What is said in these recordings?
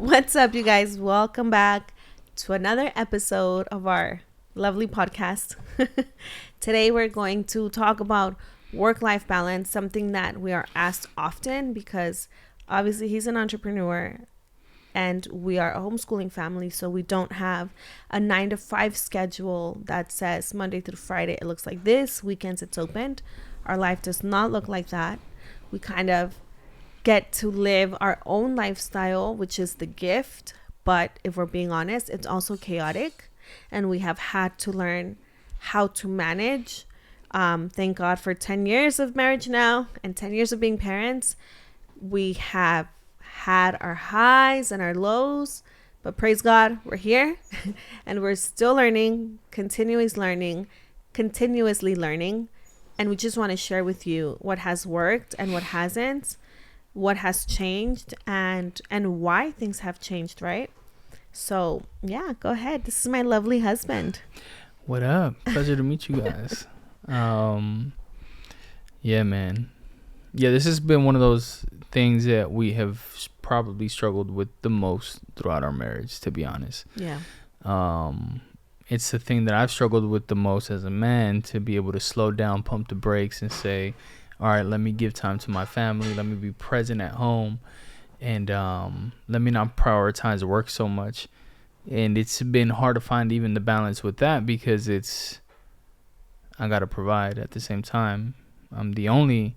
What's up, you guys? Welcome back to another episode of our lovely podcast. Today, we're going to talk about work-life balance, something that we are asked often because obviously he's an entrepreneur and we are a homeschooling family, so we don't have a 9 to 5 schedule that says Monday through Friday it looks like this, weekends it's opened. Our life does not look like that. We kind of get to live our own lifestyle, which is the gift. But if we're being honest, it's also chaotic. And we have had to learn how to manage. Thank God for 10 years of marriage now and 10 years of being parents. We have had our highs and our lows. But praise God, we're here and we're still learning, continuously learning. And we just want to share with you what has worked and what hasn't, what has changed and why things have changed, right? So yeah, go ahead. This is my lovely husband. What up? Pleasure to meet you guys. Yeah, man. Yeah, this has been one of those things that we have probably struggled with the most throughout our marriage, to be honest. Yeah. It's the thing that I've struggled with the most as a man, to be able to slow down, pump the brakes, and say, all right, let me give time to my family. Let me be present at home. And let me not prioritize work so much. And it's been hard to find even the balance with that, because I got to provide at the same time. I'm the only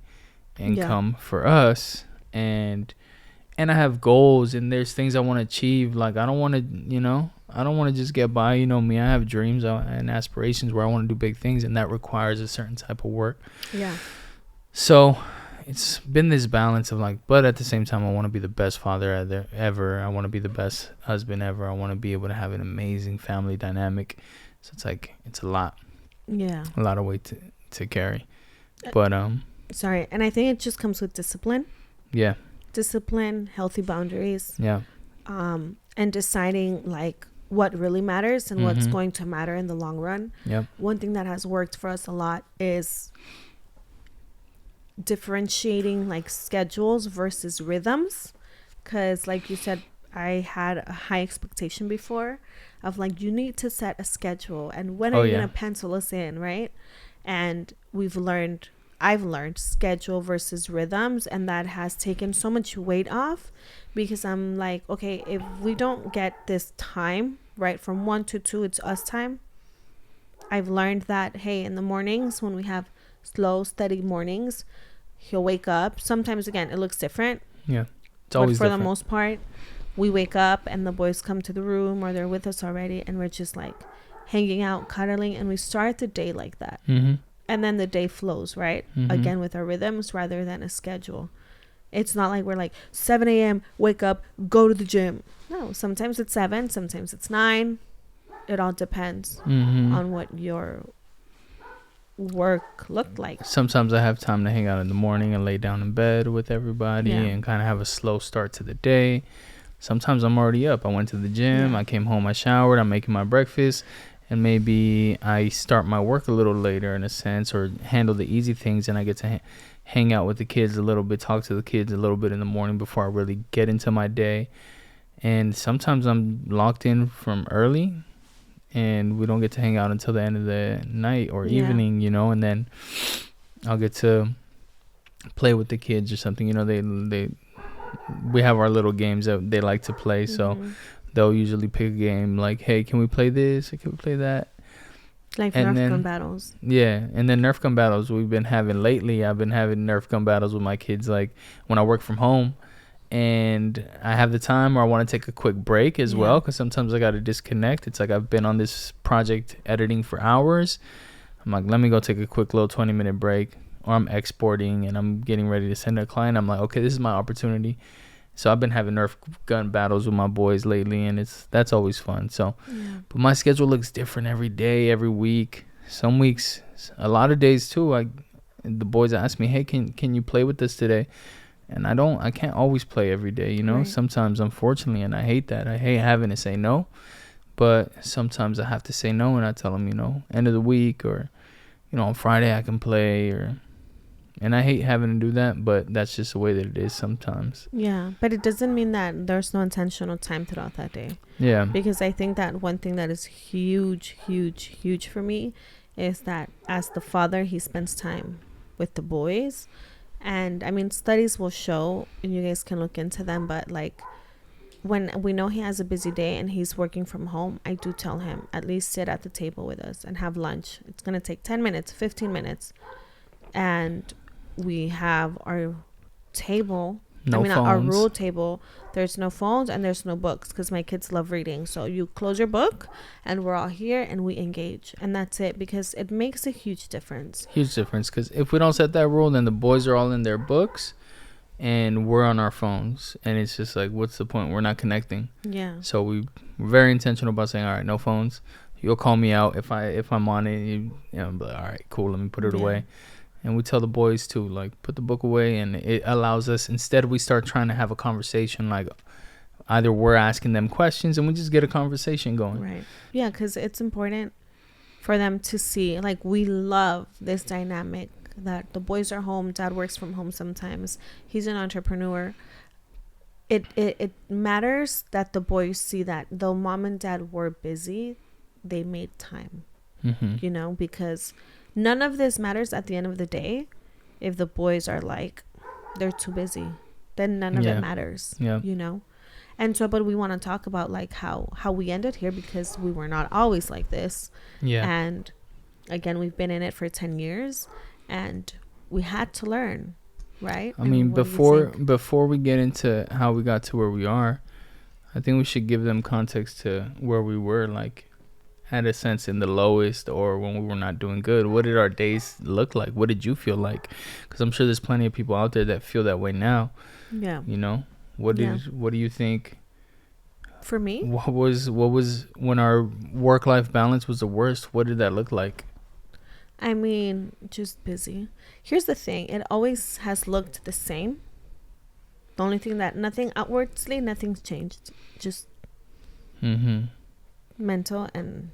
income for us. And I have goals, and there's things I want to achieve. Like, I don't want to just get by. You know me, I have dreams and aspirations where I want to do big things, and that requires a certain type of work. Yeah. So it's been this balance of like, but at the same time, I want to be the best father ever. I want to be the best husband ever. I want to be able to have an amazing family dynamic. So it's like, it's a lot. Yeah. A lot of weight to carry. But sorry. And I think it just comes with discipline. Yeah. Discipline, healthy boundaries. Yeah. And deciding like what really matters and what's going to matter in the long run. Yep. One thing that has worked for us a lot is differentiating like schedules versus rhythms, because like you said, I had a high expectation before of like, you need to set a schedule and when are you gonna pencil us in, right? And I've learned schedule versus rhythms, and that has taken so much weight off, because I'm like, okay, if we don't get this time right from 1 to 2, it's us time. I've learned that, hey, in the mornings when we have slow, steady mornings, he'll wake up. Sometimes, again, it looks different. Yeah. It's always but for different. the most part, we wake up and the boys come to the room or they're with us already, and we're just like hanging out, cuddling, and we start the day like that. And then the day flows, right? Again, with our rhythms rather than a schedule. It's not like we're like 7 a.m., wake up, go to the gym. No, sometimes it's 7, sometimes it's 9. It all depends on what your work looked like. Sometimes I have time to hang out in the morning and lay down in bed with everybody and kind of have a slow start to the day. Sometimes I'm already up. I went to the gym. I came home. I showered. I'm making my breakfast. And maybe I start my work a little later in a sense, or handle the easy things, and I get to hang out with the kids a little bit, talk to the kids a little bit in the morning before I really get into my day. And sometimes I'm locked in from early, and we don't get to hang out until the end of the night or evening, you know, and then I'll get to play with the kids or something. You know, we have our little games that they like to play, so they'll usually pick a game like, hey, can we play this or can we play that? Like Nerf gun battles. Yeah, and then Nerf gun battles we've been having lately. I've been having Nerf gun battles with my kids, like when I work from home and I have the time, or I want to take a quick break as well, because sometimes I got to disconnect. It's like I've been on this project editing for hours. I'm like, let me go take a quick little 20-minute break, or I'm exporting and I'm getting ready to send a client. I'm like, okay, this is my opportunity. So I've been having Nerf gun battles with my boys lately, and that's always fun. So, but my schedule looks different every day, every week. Some weeks, a lot of days too. The boys ask me, hey, can you play with us today? And I can't always play every day, you know. Right. Sometimes, unfortunately, and I hate that. I hate having to say no, but sometimes I have to say no, and I tell them, you know, end of the week, or, you know, on Friday I can play, or And I hate having to do that, but that's just the way that it is sometimes. Yeah, but it doesn't mean that there's no intentional time throughout that day. Yeah. Because I think that one thing that is huge, huge, huge for me is that as the father, he spends time with the boys. And I mean, studies will show, and you guys can look into them, but like when we know he has a busy day and he's working from home, I do tell him at least sit at the table with us and have lunch. It's going to take 10 minutes, 15 minutes. And we have our table. No phones. Our rule table. There's no phones and there's no books because my kids love reading. So you close your book and we're all here and we engage. And that's it, because it makes a huge difference. Huge difference, because if we don't set that rule, then the boys are all in their books and we're on our phones. And it's just like, what's the point? We're not connecting. Yeah. So we're very intentional about saying, all right, no phones. You'll call me out if I'm on it. You know, be like, all right, cool, let me put it away. And we tell the boys too, like, put the book away. And it allows us, instead we start trying to have a conversation, like either we're asking them questions and we just get a conversation going. Right. Yeah, because it's important for them to see, like, we love this dynamic that the boys are home, dad works from home sometimes, he's an entrepreneur. It matters that the boys see that though mom and dad were busy, they made time. You know, because none of this matters at the end of the day. If the boys are like, they're too busy, then none of it matters. You know. And so, but we want to talk about like how we ended here, because we were not always like this. And again, we've been in it for 10 years and we had to learn, right? I mean, before we get into how we got to where we are, I think we should give them context to where we were, like, had a sense in the lowest or when we were not doing good. What did our days look like? What did you feel like? Because I'm sure there's plenty of people out there that feel that way now. Yeah. You know, what do you think? For me, what was when our work-life balance was the worst? What did that look like? I mean, just busy. Here's the thing: it always has looked the same. The only thing that nothing's changed. Just mental and,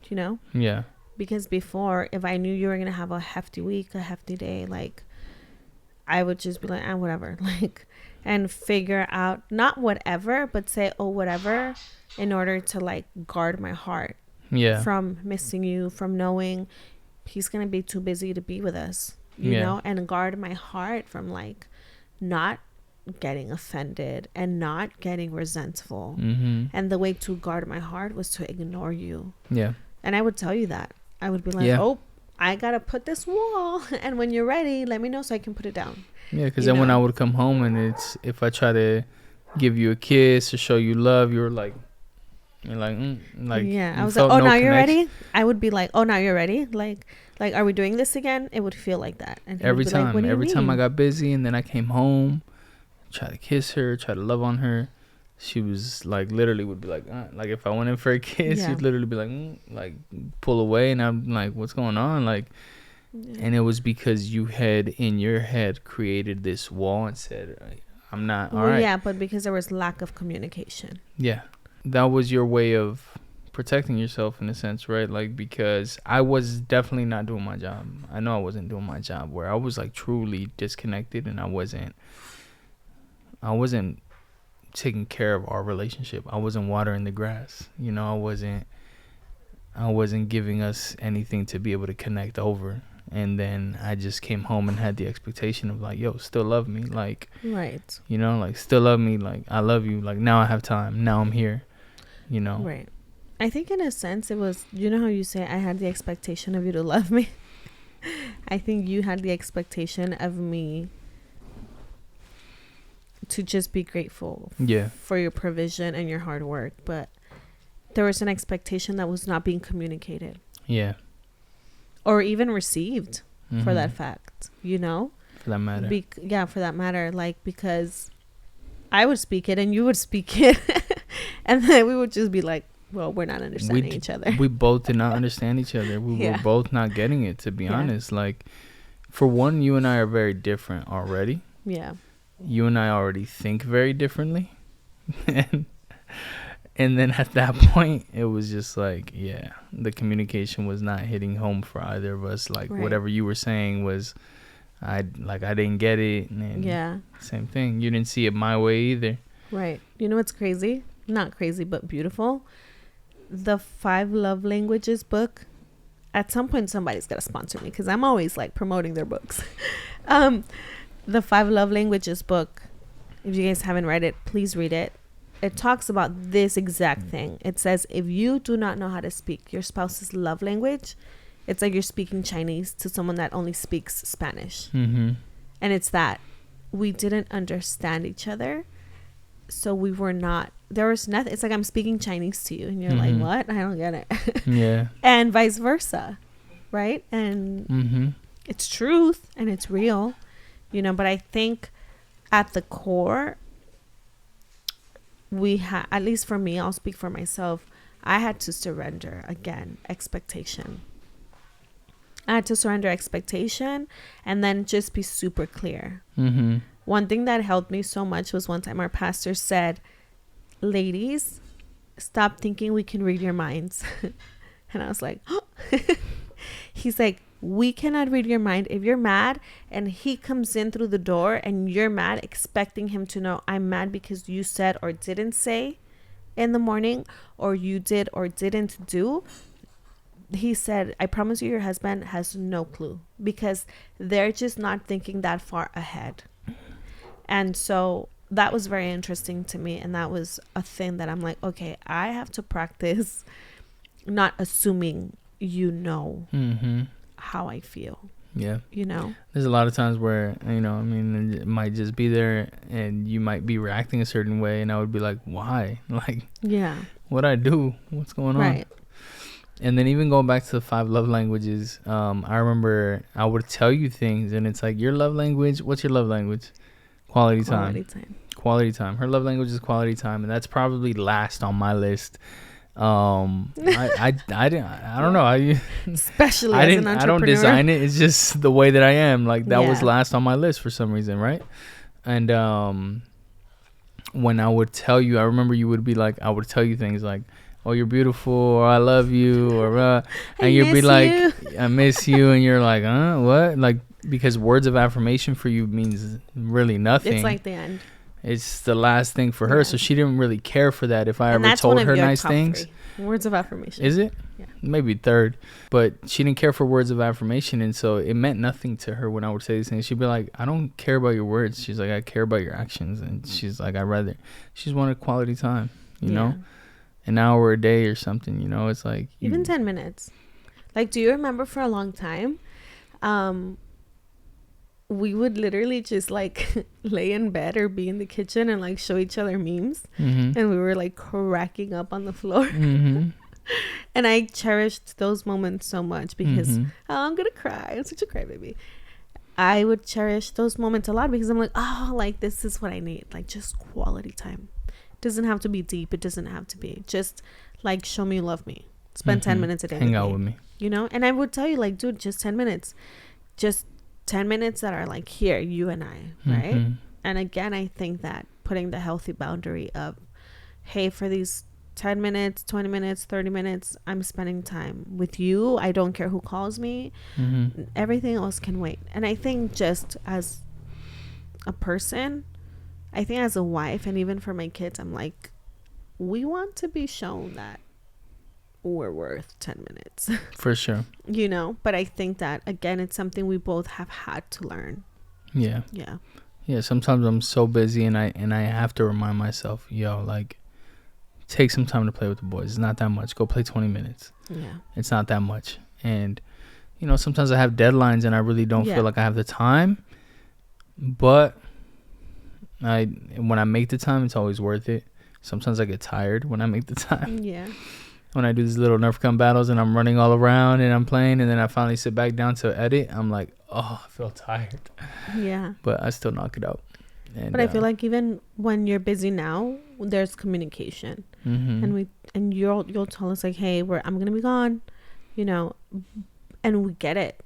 you know. Yeah. Because before, if I knew you were gonna have a hefty week, a hefty day, like, I would just be like, whatever, like, and figure out not whatever, but say, oh, whatever, in order to like guard my heart. Yeah. From missing you, from knowing he's gonna be too busy to be with us, you know, and guard my heart from like not getting offended and not getting resentful. And the way to guard my heart was to ignore you. Yeah. And I would tell you that. I would be like, oh, I gotta put this wall, and when you're ready, let me know so I can put it down. Yeah, because then when I would come home and if I try to give you a kiss or show you love, you're like yeah. I was like, oh, now you're ready. I would be like, oh, now you're ready. Like, are we doing this again? It would feel like that. And every time I got busy and then I came home, try to kiss her, try to love on her, she was like, literally would be like if I went in for a kiss, she'd literally be like pull away, and I'm like, what's going on? Like, and it was because you had in your head created this wall and said, I'm not all right. Yeah, but because there was lack of communication. Yeah, that was your way of protecting yourself in a sense, right? Like, because I was definitely not doing my job. I know I wasn't doing my job, where I was like truly disconnected, and I wasn't taking care of our relationship. I wasn't watering the grass, you know. I wasn't giving us anything to be able to connect over. And then I just came home and had the expectation of like, yo, still love me, like, right, you know, like, still love me, like, I love you, like, now I have time, now I'm here, you know. Right. I think in a sense it was, you know how you say I had the expectation of you to love me. I think you had the expectation of me to just be grateful for your provision and your hard work, but there was an expectation that was not being communicated, or even received, for that fact, you know, for that matter. For that matter, like, because I would speak it and you would speak it and then we would just be like, well, we're not understanding each other. We both did not understand each other. We were both not getting it, to be honest. Like, for one, you and I are very different already. Yeah. You and I already think very differently. And then at that point, it was just like, the communication was not hitting home for either of us. Like, whatever you were saying was, I didn't get it. And Yeah. same thing. You didn't see it my way either. Right. You know what's crazy? Not crazy, but beautiful. The 5 Love Languages book. At some point, somebody's got to sponsor me because I'm always like promoting their books. The 5 Love Languages book. If you guys haven't read it, please read it. It talks about this exact thing. It says, if you do not know how to speak your spouse's love language, it's like you're speaking Chinese to someone that only speaks Spanish. Mm-hmm. And it's that we didn't understand each other. So we were not, there was nothing. It's like I'm speaking Chinese to you and you're like, what? I don't get it. Yeah. And vice versa. Right. And it's truth and it's real, you know, but I think at the core, at least for me, I'll speak for myself, I had to surrender again expectation. I had to surrender expectation and then just be super clear. One thing that helped me so much was one time our pastor said, ladies, stop thinking we can read your minds. And I was like, oh. He's like, we cannot read your mind. If you're mad and he comes in through the door and you're mad, expecting him to know I'm mad because you said or didn't say in the morning, or you did or didn't do. He said, I promise you your husband has no clue because they're just not thinking that far ahead. And so that was very interesting to me. And that was a thing that I'm like, okay, I have to practice not assuming you know how I feel. Yeah. You know? There's a lot of times where, you know, I mean, it might just be there and you might be reacting a certain way. And I would be like, why? Like, yeah, what'd I do? What's going on? right. And then even going back to the 5 love languages, I remember I would tell you things and it's like, your love language, what's your love language? Quality time. Quality time. Her love language is quality time. And that's probably last on my list. I don't know. Especially as an entrepreneur. I don't design it. It's just the way that I am. Like that was Yeah. last on my list for some reason, right? And when I would tell you, I remember you would be like, I would tell you things like, "Oh, you're beautiful," or "I love you," or and you'd be like, "I miss you," and you're like, what?" Like because words of affirmation for you means really nothing. It's like the end. It's the last thing for her, Yeah. so she didn't really care for that. If I And ever that's one told of her your nice top things, 3 words of affirmation. is it? Yeah. Maybe 3rd, but she didn't care for words of affirmation, and so it meant nothing to her when I would say these things. She'd be like, "I don't care about your words." She's like, "I care about your actions," and she's like, She's wanted quality time, you know, an hour a day or something, you know. It's like even 10 minutes. Like, do you remember for a long time? We would literally just like lay in bed or be in the kitchen and like show each other memes, and we were like cracking up on the floor. And I cherished those moments so much because I'm gonna cry. I'm such a crybaby. I would cherish those moments a lot because I'm like, oh, like this is what I need. Like just quality time. It doesn't have to be deep. It doesn't have to be just like show me you love me. Spend 10 minutes a day. Hang out with me. You know, and I would tell you like, dude, just 10 minutes. Just 10 minutes that are like here, you and I, right? And again, I think that putting the healthy boundary of, hey, for these 10 minutes, 20 minutes, 30 minutes, I'm spending time with you. I don't care who calls me. Everything else can wait. And I think just as a person, I think as a wife, and even for my kids, I'm like, we want to be shown that we're worth 10 minutes. For sure. You know, but I think that again, it's something we both have had to learn. Yeah. Sometimes I'm so busy and I have to remind myself, yo, like take some time to play with the boys. It's not that much. Go play 20 minutes. Yeah, it's not that much. And you know, sometimes I have deadlines and I really don't feel like I have the time, but when I make the time, it's always worth it. Sometimes I get tired when I make the time. When I do these little Nerf gun battles and I'm running all around and I'm playing and then I finally sit back down to edit, I'm like, oh, I feel tired. But I still knock it out. And, but I feel like even when you're busy now, there's communication, and you'll tell us like, hey, I'm gonna be gone, you know, and we get it,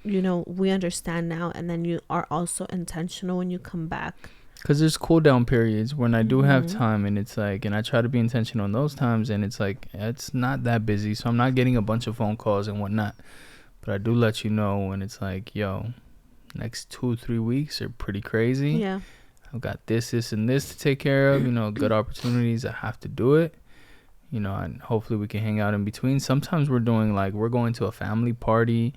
you know, we understand now, and then you are also intentional when you come back. Because there's cool down periods when I do have time, and it's like, and I try to be intentional in those times, and it's like, it's not that busy, so I'm not getting a bunch of phone calls and whatnot, but I do let you know when it's like, yo, next 2-3 weeks are pretty crazy. Yeah. I've got this and this to take care of, good opportunities. I have to do it, and hopefully we can hang out in between. Sometimes we're going to a family party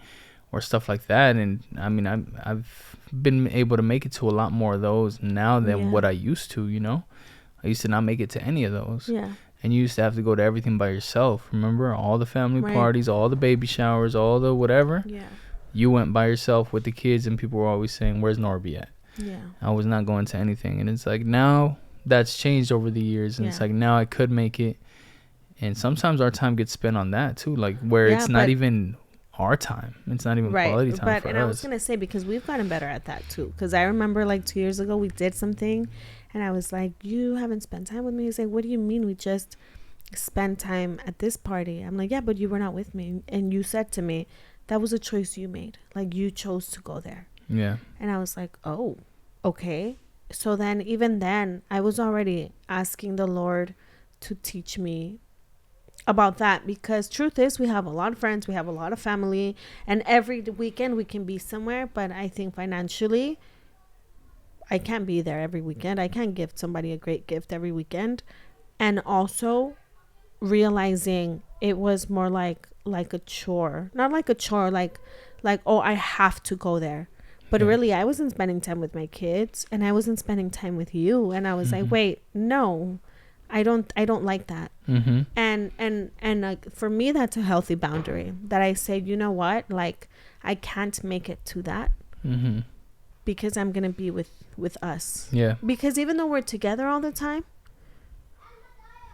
or stuff like that. And I mean, I've been able to make it to a lot more of those now than what I used to, I used to not make it to any of those. Yeah. And you used to have to go to everything by yourself. Remember all the family parties, all the baby showers, all the whatever. Yeah. You went by yourself with the kids, and people were always saying, "Where's Norby at?" Yeah. I was not going to anything. And it's like now that's changed over the years. And it's like now I could make it. And sometimes our time gets spent on that too. Like where it's not even our time. It's not even quality time for us. And I was going to say, because we've gotten better at that too. Because I remember like 2 years ago we did something. And I was like, you haven't spent time with me. He's like, what do you mean? We just spent time at this party. I'm like, yeah, but you were not with me. And you said to me, that was a choice you made. Like you chose to go there. Yeah. And I was like, oh, okay. So then even then I was already asking the Lord to teach me about that, because truth is we have a lot of friends, we have a lot of family, and every weekend we can be somewhere. But I think financially I can't be there every weekend. I can't give somebody a great gift every weekend. And also realizing it was more like a chore, not like a chore, like oh, I have to go there. But really, I wasn't spending time with my kids, and I wasn't spending time with you. And I was like, wait, no, I don't like that. And like for me, that's a healthy boundary that I said, you know what, like I can't make it to that because I'm gonna be with us. Yeah. Because even though we're together all the time,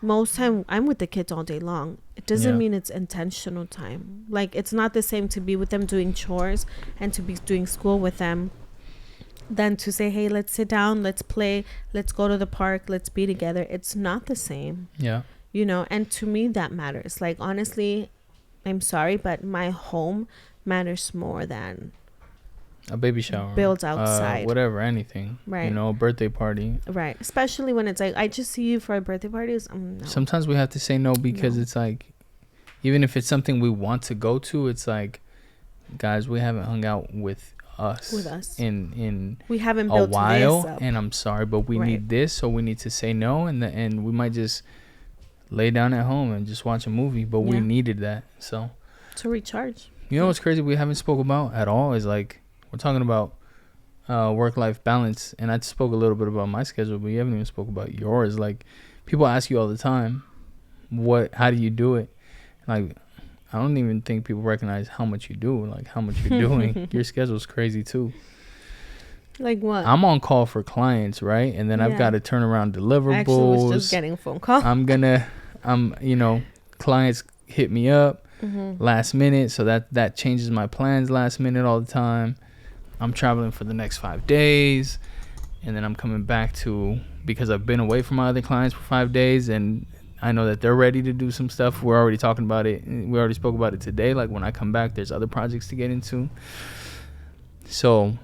most time I'm with the kids all day long. It doesn't mean it's intentional time. Like it's not the same to be with them doing chores and to be doing school with them than to say, hey, let's sit down, let's play, let's go to the park, let's be together. It's not the same. Yeah. And to me that matters. Like honestly, I'm sorry, but my home matters more than a baby shower, built outside, whatever, anything, right? A birthday party, right? Especially when it's like I just see you for a birthday parties. No. Sometimes we have to say no because it's like, even if it's something we want to go to, it's like, guys, we haven't hung out with us in we haven't built a while, this up. And I'm sorry, but we need this, so we need to say no, and we might just lay down at home and just watch a movie, but we needed that so to recharge. What's crazy we haven't spoke about at all is like, we're talking about work-life balance, and I spoke a little bit about my schedule, but you haven't even spoke about yours. Like, people ask you all the time, how do you do it? Like, I don't even think people recognize how much you do, like how much you're doing. Your schedule's crazy too. Like what? I'm on call for clients, right? And then I've got to turn around deliverables. I actually was just getting a phone call. Clients hit me up last minute, so that changes my plans last minute all the time. I'm traveling for the next 5 days, and then I'm coming back because I've been away from my other clients for 5 days, and I know that they're ready to do some stuff. We're already talking about it. We already spoke about it today. Like when I come back, there's other projects to get into. So,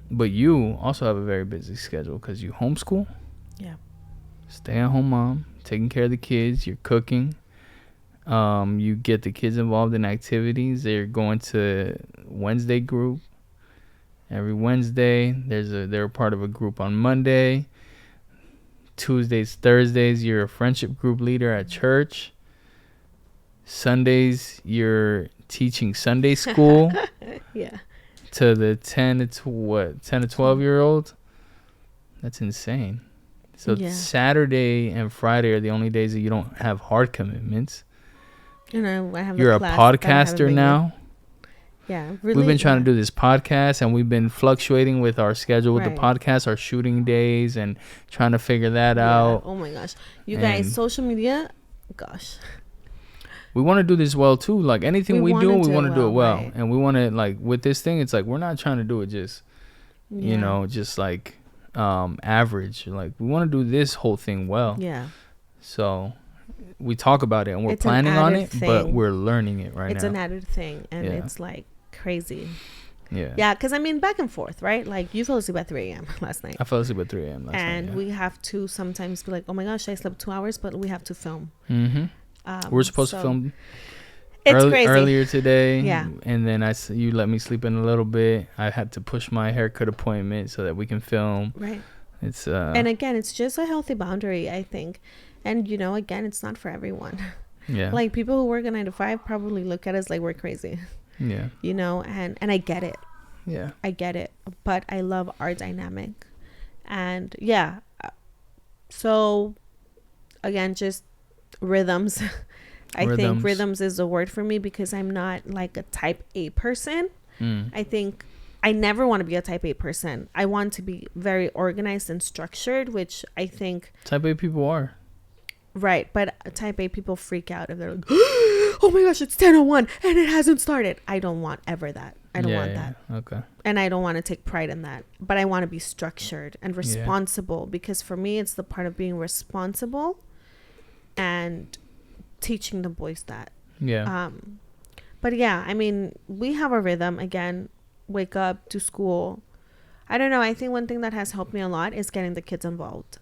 but you also have a very busy schedule because you homeschool. Yeah. Stay-at-home mom, taking care of the kids. You're cooking. You get the kids involved in activities. They're going to Wednesday group. Every Wednesday, they're part of a group on Monday. Tuesdays, Thursdays, you're a friendship group leader at church. Sundays, you're teaching Sunday school. Yeah. To the 10 to 12-year-olds. That's insane. So Saturday and Friday are the only days that you don't have hard commitments. And I have you're a podcaster now. Yeah, really. We've been trying to do this podcast, and we've been fluctuating with our schedule with the podcast, our shooting days, and trying to figure that out. Oh my gosh, you guys, social media, gosh. We want to do this well too. Like anything we do, we want to do it well, right. And we want to like with this thing. It's like we're not trying to do it just, just like average. Like we want to do this whole thing well. Yeah. So we talk about it and we're planning on it, but we're learning it right now. It's an added thing, and it's like crazy. Yeah, because I mean back and forth, right? Like you fell asleep at 3 a.m. last night. I fell asleep at 3 a.m. last night, and we have to sometimes be like, oh my gosh, I slept 2 hours, but we have to film. We're supposed to film, It's crazy. Earlier today. Yeah. And then you let me sleep in a little bit. I had to push my haircut appointment so that we can film. Right. It's and again, it's just a healthy boundary, I think. And again, it's not for everyone. Yeah. Like, people who work a 9 to 5 probably look at us like we're crazy. Yeah. And I get it. Yeah. I get it. But I love our dynamic. And yeah. So again, just rhythms. I think rhythms is a word for me, because I'm not like a type A person. I think I never want to be a type A person. I want to be very organized and structured, which I think type A people are. Right. But type A people freak out if they're like, oh my gosh, it's 10:01 and it hasn't started. I don't want ever that. I don't want that. Okay. And I don't want to take pride in that. But I want to be structured and responsible, because for me, it's the part of being responsible and teaching the boys that. Yeah. But yeah, I mean, we have a rhythm. Again, wake up, to school. I don't know. I think one thing that has helped me a lot is getting the kids involved.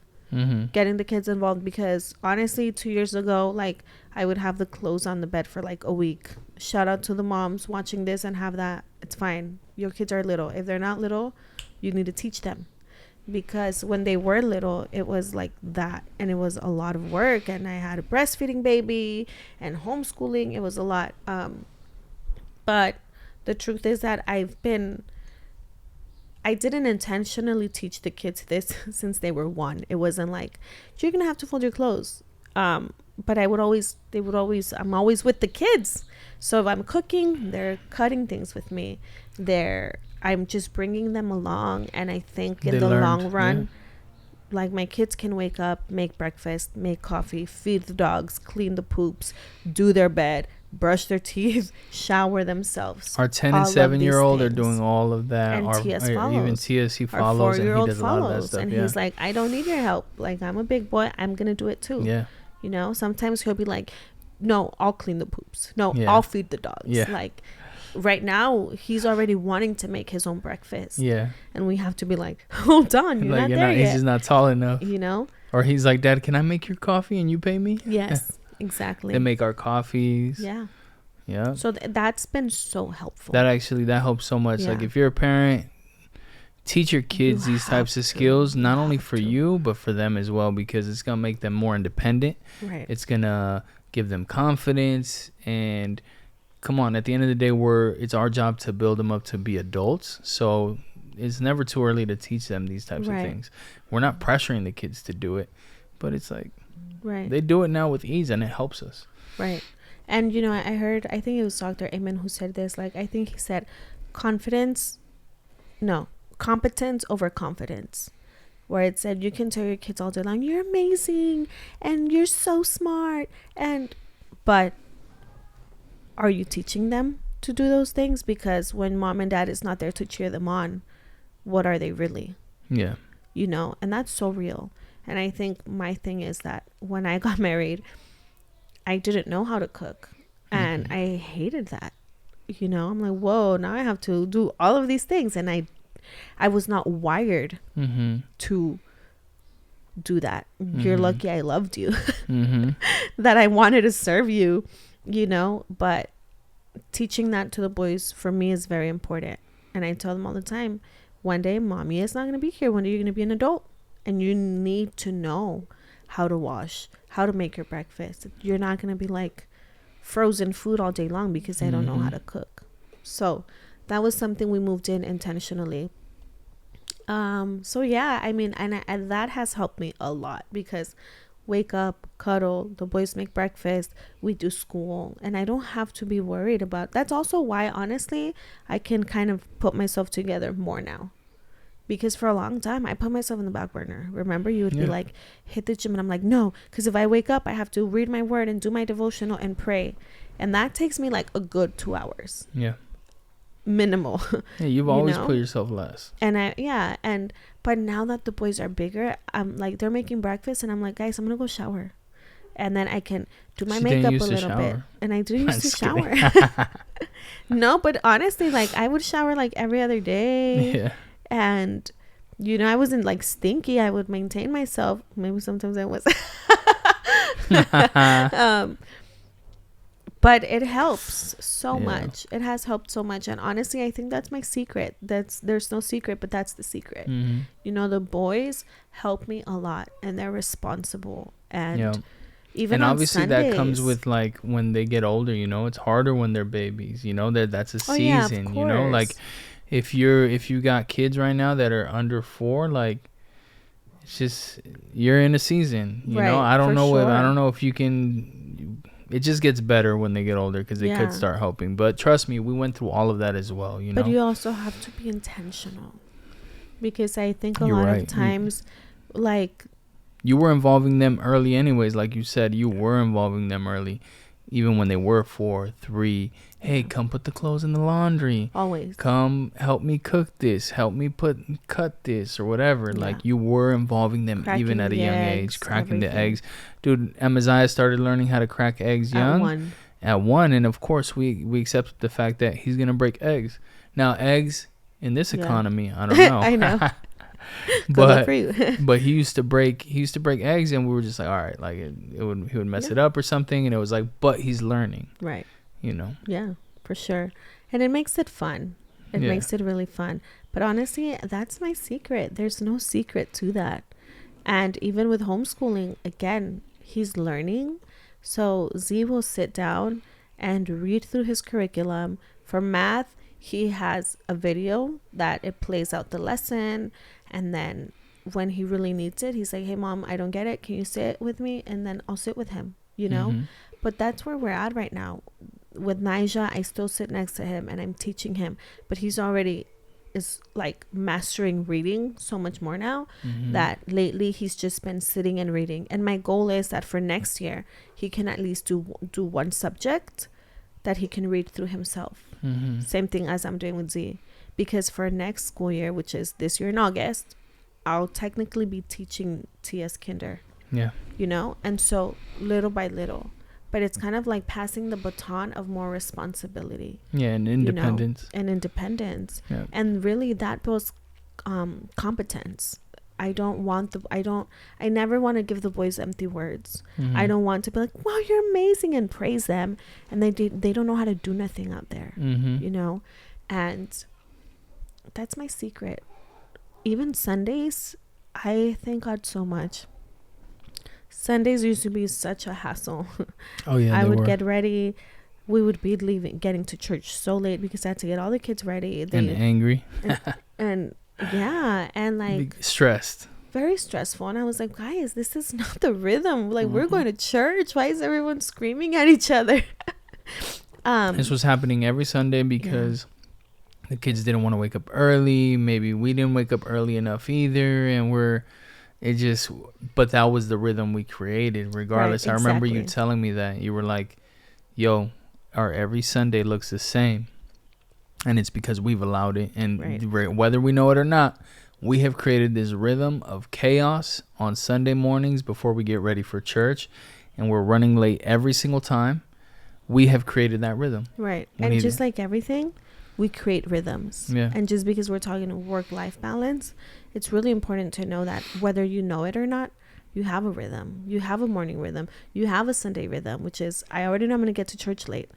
Getting the kids involved, because honestly, 2 years ago, like, I would have the clothes on the bed for like a week. Shout out to the moms watching this and have that. It's fine. Your kids are little. If they're not little, you need to teach them, because when they were little, it was like that, and it was a lot of work, and I had a breastfeeding baby and homeschooling. It was a lot. But the truth is that I didn't intentionally teach the kids this since they were 1. It wasn't like, you're gonna have to fold your clothes. But I'm always with the kids. So if I'm cooking, they're cutting things with me. I'm just bringing them along. And I think in the long run, like, my kids can wake up, make breakfast, make coffee, feed the dogs, clean the poops, do their bed, brush their teeth, shower themselves. Our 10 and 7-year-old are doing all of that. And TS follows. Even TS, he follows, and he does a lot of that stuff. And he's like, I don't need your help. Like, I'm a big boy. I'm going to do it too. Yeah. Sometimes he'll be like, no, I'll clean the poops. No, I'll feed the dogs. Yeah. Like, right now, he's already wanting to make his own breakfast. Yeah. And we have to be like, hold on, you're not there yet. He's just not tall enough. Or he's like, Dad, can I make your coffee and you pay me? Yes. Exactly. They make our coffees. Yeah. Yeah. So that's been so helpful. That helps so much. Like, if you're a parent, teach your kids these types of skills, not only for you, but for them as well, because it's going to make them more independent. Right. It's going to give them confidence. And come on, at the end of the day, it's our job to build them up to be adults. So it's never too early to teach them these types of things. We're not pressuring the kids to do it, but it's like, they do it now with ease, and it helps us. Right. And, I think it was Dr. Amen who said this. Like, I think he said competence over confidence. Where it said, you can tell your kids all day long, you're amazing and you're so smart. But are you teaching them to do those things? Because when mom and dad is not there to cheer them on, what are they really? Yeah. And that's so real. And I think my thing is that when I got married, I didn't know how to cook, and I hated that. I'm like, whoa, now I have to do all of these things, and I was not wired to do that. You're lucky I loved you, that I wanted to serve you, but teaching that to the boys for me is very important. And I tell them all the time, one day mommy is not going to be here. One day you're going to be an adult, and you need to know how to wash, how to make your breakfast. You're not going to be like frozen food all day long because I don't know how to cook. So that was something we moved in intentionally. So yeah, I mean, and that has helped me a lot, because wake up, cuddle, the boys make breakfast, we do school, and I don't have to be worried about. That's also why, honestly, I can kind of put myself together more now. Because for a long time, I put myself in the back burner. Remember, you would be like, hit the gym. And I'm like, no, because if I wake up, I have to read my word and do my devotional and pray. And that takes me like a good 2 hours. Yeah. Minimal. Yeah, you've always put yourself last. And but now that the boys are bigger, I'm like, they're making breakfast. And I'm like, guys, I'm going to go shower. And then I can do my makeup a little bit. And I didn't used to shower. No, but honestly, like, I would shower like every other day. Yeah. And, I wasn't like stinky. I would maintain myself. Maybe sometimes I was. But it helps so Yeah. much. It has helped so much. And honestly, I think that's my secret. There's no secret, but that's the secret. Mm-hmm. You know, the boys help me a lot, and they're responsible. And Yeah. even And on obviously Sundays, that comes with like when they get older, you know, it's harder when they're babies, you know, that's a Oh, yeah, of season, you know, like course. if you got kids right now that are under 4, like it's just you're in a season, you know. Right, I don't for know sure. I don't know if you can. It just gets better when they get older because they Yeah. could start helping. But trust me, we went through all of that as well, you know. But you also have to be intentional, because I think a You're lot right. of times, like, You were involving them early anyways, like you said. You were involving them early, even when they were 4, 3. Hey, come put the clothes in the laundry. always. Come help me cook this. Help me cut this or whatever. Yeah. Like you were involving them Cracking even at a the young eggs, age, cracking the everything. eggs. Dude, Amaziah started learning how to crack eggs young. At 1, and of course we accepted the fact that he's gonna break eggs. Now eggs in this Yeah. economy, I don't know. I know. Good luck but for you. but he used to break eggs, and we were just like, all right, like he would mess Yeah. it up or something, and it was like, but he's learning, Right. you know. Yeah, for sure. And it makes it fun. It Yeah. makes it really fun. But honestly, that's my secret. There's no secret to that. And even with homeschooling, again, he's learning. So Z will sit down and read through his curriculum. For math, he has a video that it plays out the lesson. And then when he really needs it, he's like, hey, Mom, I don't get it. Can you sit with me? And then I'll sit with him, you know? Mhm. But that's where we're at right now. With Nija, I still sit next to him and I'm teaching him. But he's already is like mastering reading so much more now Mhm. that lately he's just been sitting and reading. And my goal is that for next year, he can at least do one subject that he can read through himself. Mhm. Same thing as I'm doing with Z. Because for next school year, which is this year in August, I'll technically be teaching TS Kinder, Yeah. you know? And so little by little. But it's kind of like passing the baton of more responsibility. Yeah, and you know, independence. and independence. Yeah. And really that builds competence. I never want to give the boys empty words. Mhm. I don't want to be like, wow, you're amazing, and praise them. And they don't know how to do nothing out there, Mhm. you know? And that's my secret. Even Sundays, I thank God so much. Sundays used to be such a hassle. Oh yeah, I they would were. get ready. We would be getting to church so late because I had to get all the kids ready. and angry, And yeah, and like stressed. very stressful. And I was like, guys, this is not the rhythm. Like, we're Mhm. going to church. Why is everyone screaming at each other? This was happening every Sunday because the kids didn't want to wake up early. Maybe we didn't wake up early enough either, and but that was the rhythm we created regardless. Right, I remember you exactly. telling me that. You were like, yo, our every Sunday looks the same, and it's because we've allowed it. And Right. whether we know it or not, we have created this rhythm of chaos on Sunday mornings before we get ready for church, and we're running late every single time. We have created that rhythm. Right. We And need just it. like everything, we create rhythms. Yeah. And just because we're talking work-life balance, it's really important to know that whether you know it or not, you have a rhythm. You have a morning rhythm. You have a Sunday rhythm, which is, I already know I'm going to get to church late.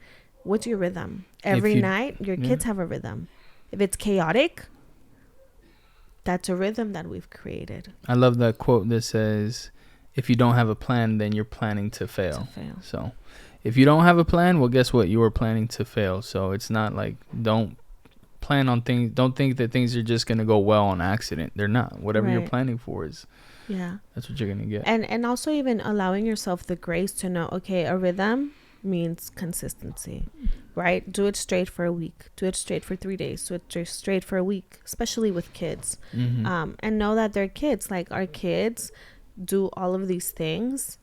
What's your rhythm? Every night, your yeah. kids have a rhythm. If it's chaotic, that's a rhythm that we've created I love that quote that says, if you don't have a plan, then you're planning to fail. to fail. So if you don't have a plan, well, guess what? You are planning to fail. So it's not like, don't plan on things. Don't think that things are just going to go well on accident. They're not. Whatever you're Right. planning for is, Yeah. that's what you're going to get. And also even allowing yourself the grace to know, okay, a rhythm means consistency, right? Do it straight for a week. Do it straight for 3 days. Do it straight for a week, especially with kids. Mhm. And know that they're kids. Like, our kids do all of these things,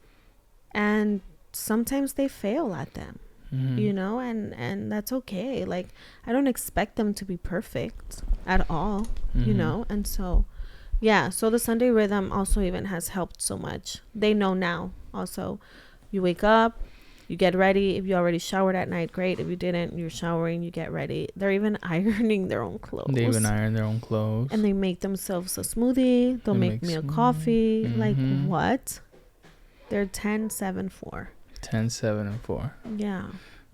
and sometimes they fail at them, Mhm. you know, and that's okay. Like, I don't expect them to be perfect at all, you Mhm. know. And so yeah, so the Sunday rhythm also even has helped so much. They know now. Also, you wake up, you get ready. If you already showered at night, great. If you didn't, you're showering, you get ready. They're even ironing their own clothes. They even iron their own clothes. And they make themselves a smoothie. They'll They make make me a smoothie. coffee. Like, Mhm. what? They're 10, 7, 4. 10, 7, and 4. Yeah.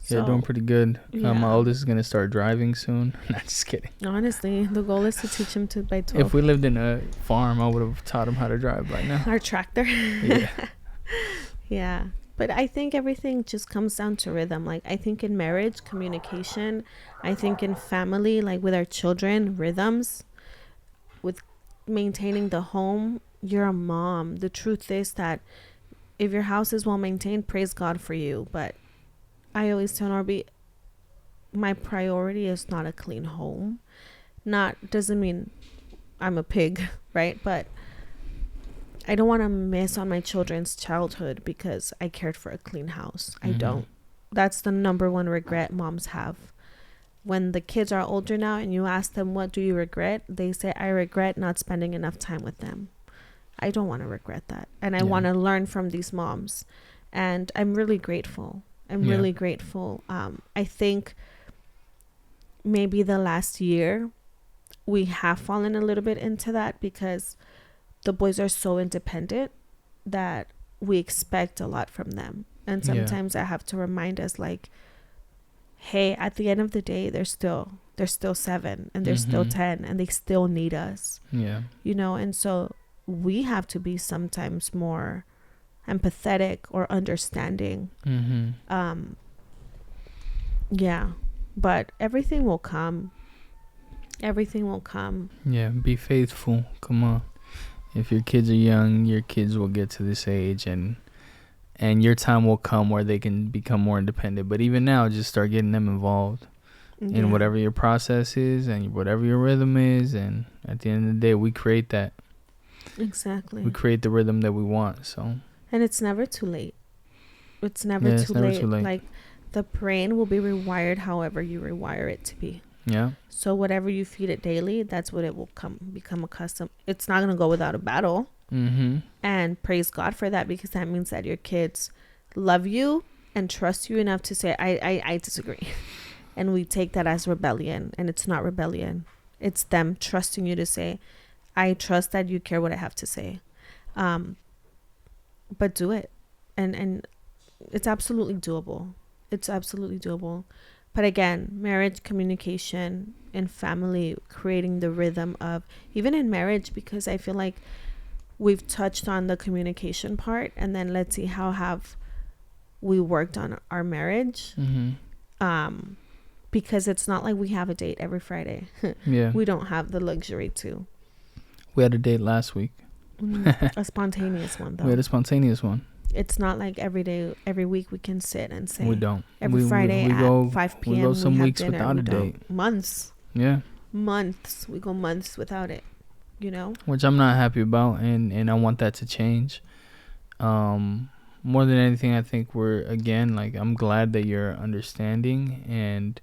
Yeah, doing pretty good. Yeah. My oldest is gonna start driving soon. Not just kidding. Honestly, the goal is to teach him to by 12. If we lived in a farm, I would have taught him how to drive by now. Our tractor. Yeah. Yeah. But I think everything just comes down to rhythm. Like, I think in marriage, communication. I think in family, like with our children, rhythms. With maintaining the home, you're a mom. The truth is that if your house is well maintained, praise God for you. But I always tell Norby, my priority is not a clean home. Doesn't mean I'm a pig, right? But I don't want to miss on my children's childhood because I cared for a clean house. I don't. That's the number one regret moms have. When the kids are older now and you ask them, what do you regret? They say, I regret not spending enough time with them. I don't want to regret that. And I want to learn from these moms. And I'm really grateful. Really grateful. I think maybe the last year we have fallen a little bit into that because the boys are so independent that we expect a lot from them. And sometimes I have to remind us, like, hey, at the end of the day, they're still 7 and they're still 10 and they still need us. Yeah. You know, and so we have to be sometimes more empathetic or understanding. Yeah. But everything will come. Everything will come. Yeah. Be faithful. Come on. If your kids are young, your kids will get to this age and your time will come where they can become more independent. But even now, just start getting them involved in whatever your process is and whatever your rhythm is. And at the end of the day, we create that. Exactly. We create the rhythm that we want. So. And it's never too late. It's never too late. Like, the brain will be rewired however you rewire it to be. Yeah. So whatever you feed it daily, that's what it will become accustomed. It's not going to go without a battle. And praise God for that, because that means that your kids love you and trust you enough to say, I disagree. And we take that as rebellion, and it's not rebellion. It's them trusting you to say, I trust that you care what I have to say. But do it. And it's absolutely doable. It's absolutely doable. But again, marriage, communication, and family, creating the rhythm of, even in marriage, because I feel like we've touched on the communication part, and then let's see how have we worked on our marriage. Because it's not like we have a date every Friday. Yeah. We don't have the luxury to. We had a date last week. A spontaneous one, though. We had a spontaneous one. It's not like every week we can sit and say. We don't. Every Friday at 5 p.m. We go some weeks dinner, without a date. Months. Yeah. Months. We go months without it. You know? Which I'm not happy about, and I want that to change. More than anything, I think I'm glad that you're understanding, and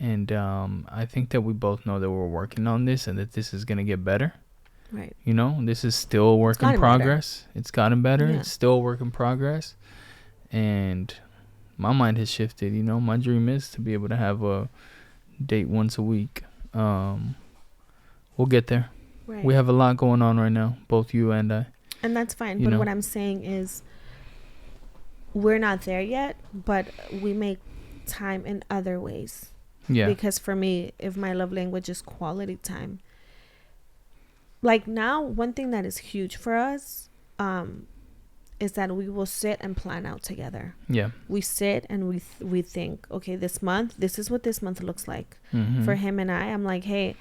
I think that we both know that we're working on this and that this is going to get better. Right. You know, this is still a work in progress. It's gotten better. Yeah. It's still a work in progress. And my mind has shifted. You know, my dream is to be able to have a date once a week. We'll get there. Right. We have a lot going on right now, both you and I. And that's fine. But what I'm saying is we're not there yet, but we make time in other ways. Yeah. Because for me, if my love language is quality time, like now, one thing that is huge for us is that we will sit and plan out together. Yeah. We sit and we think, okay, this is what this month looks like. For him and I'm like, hey,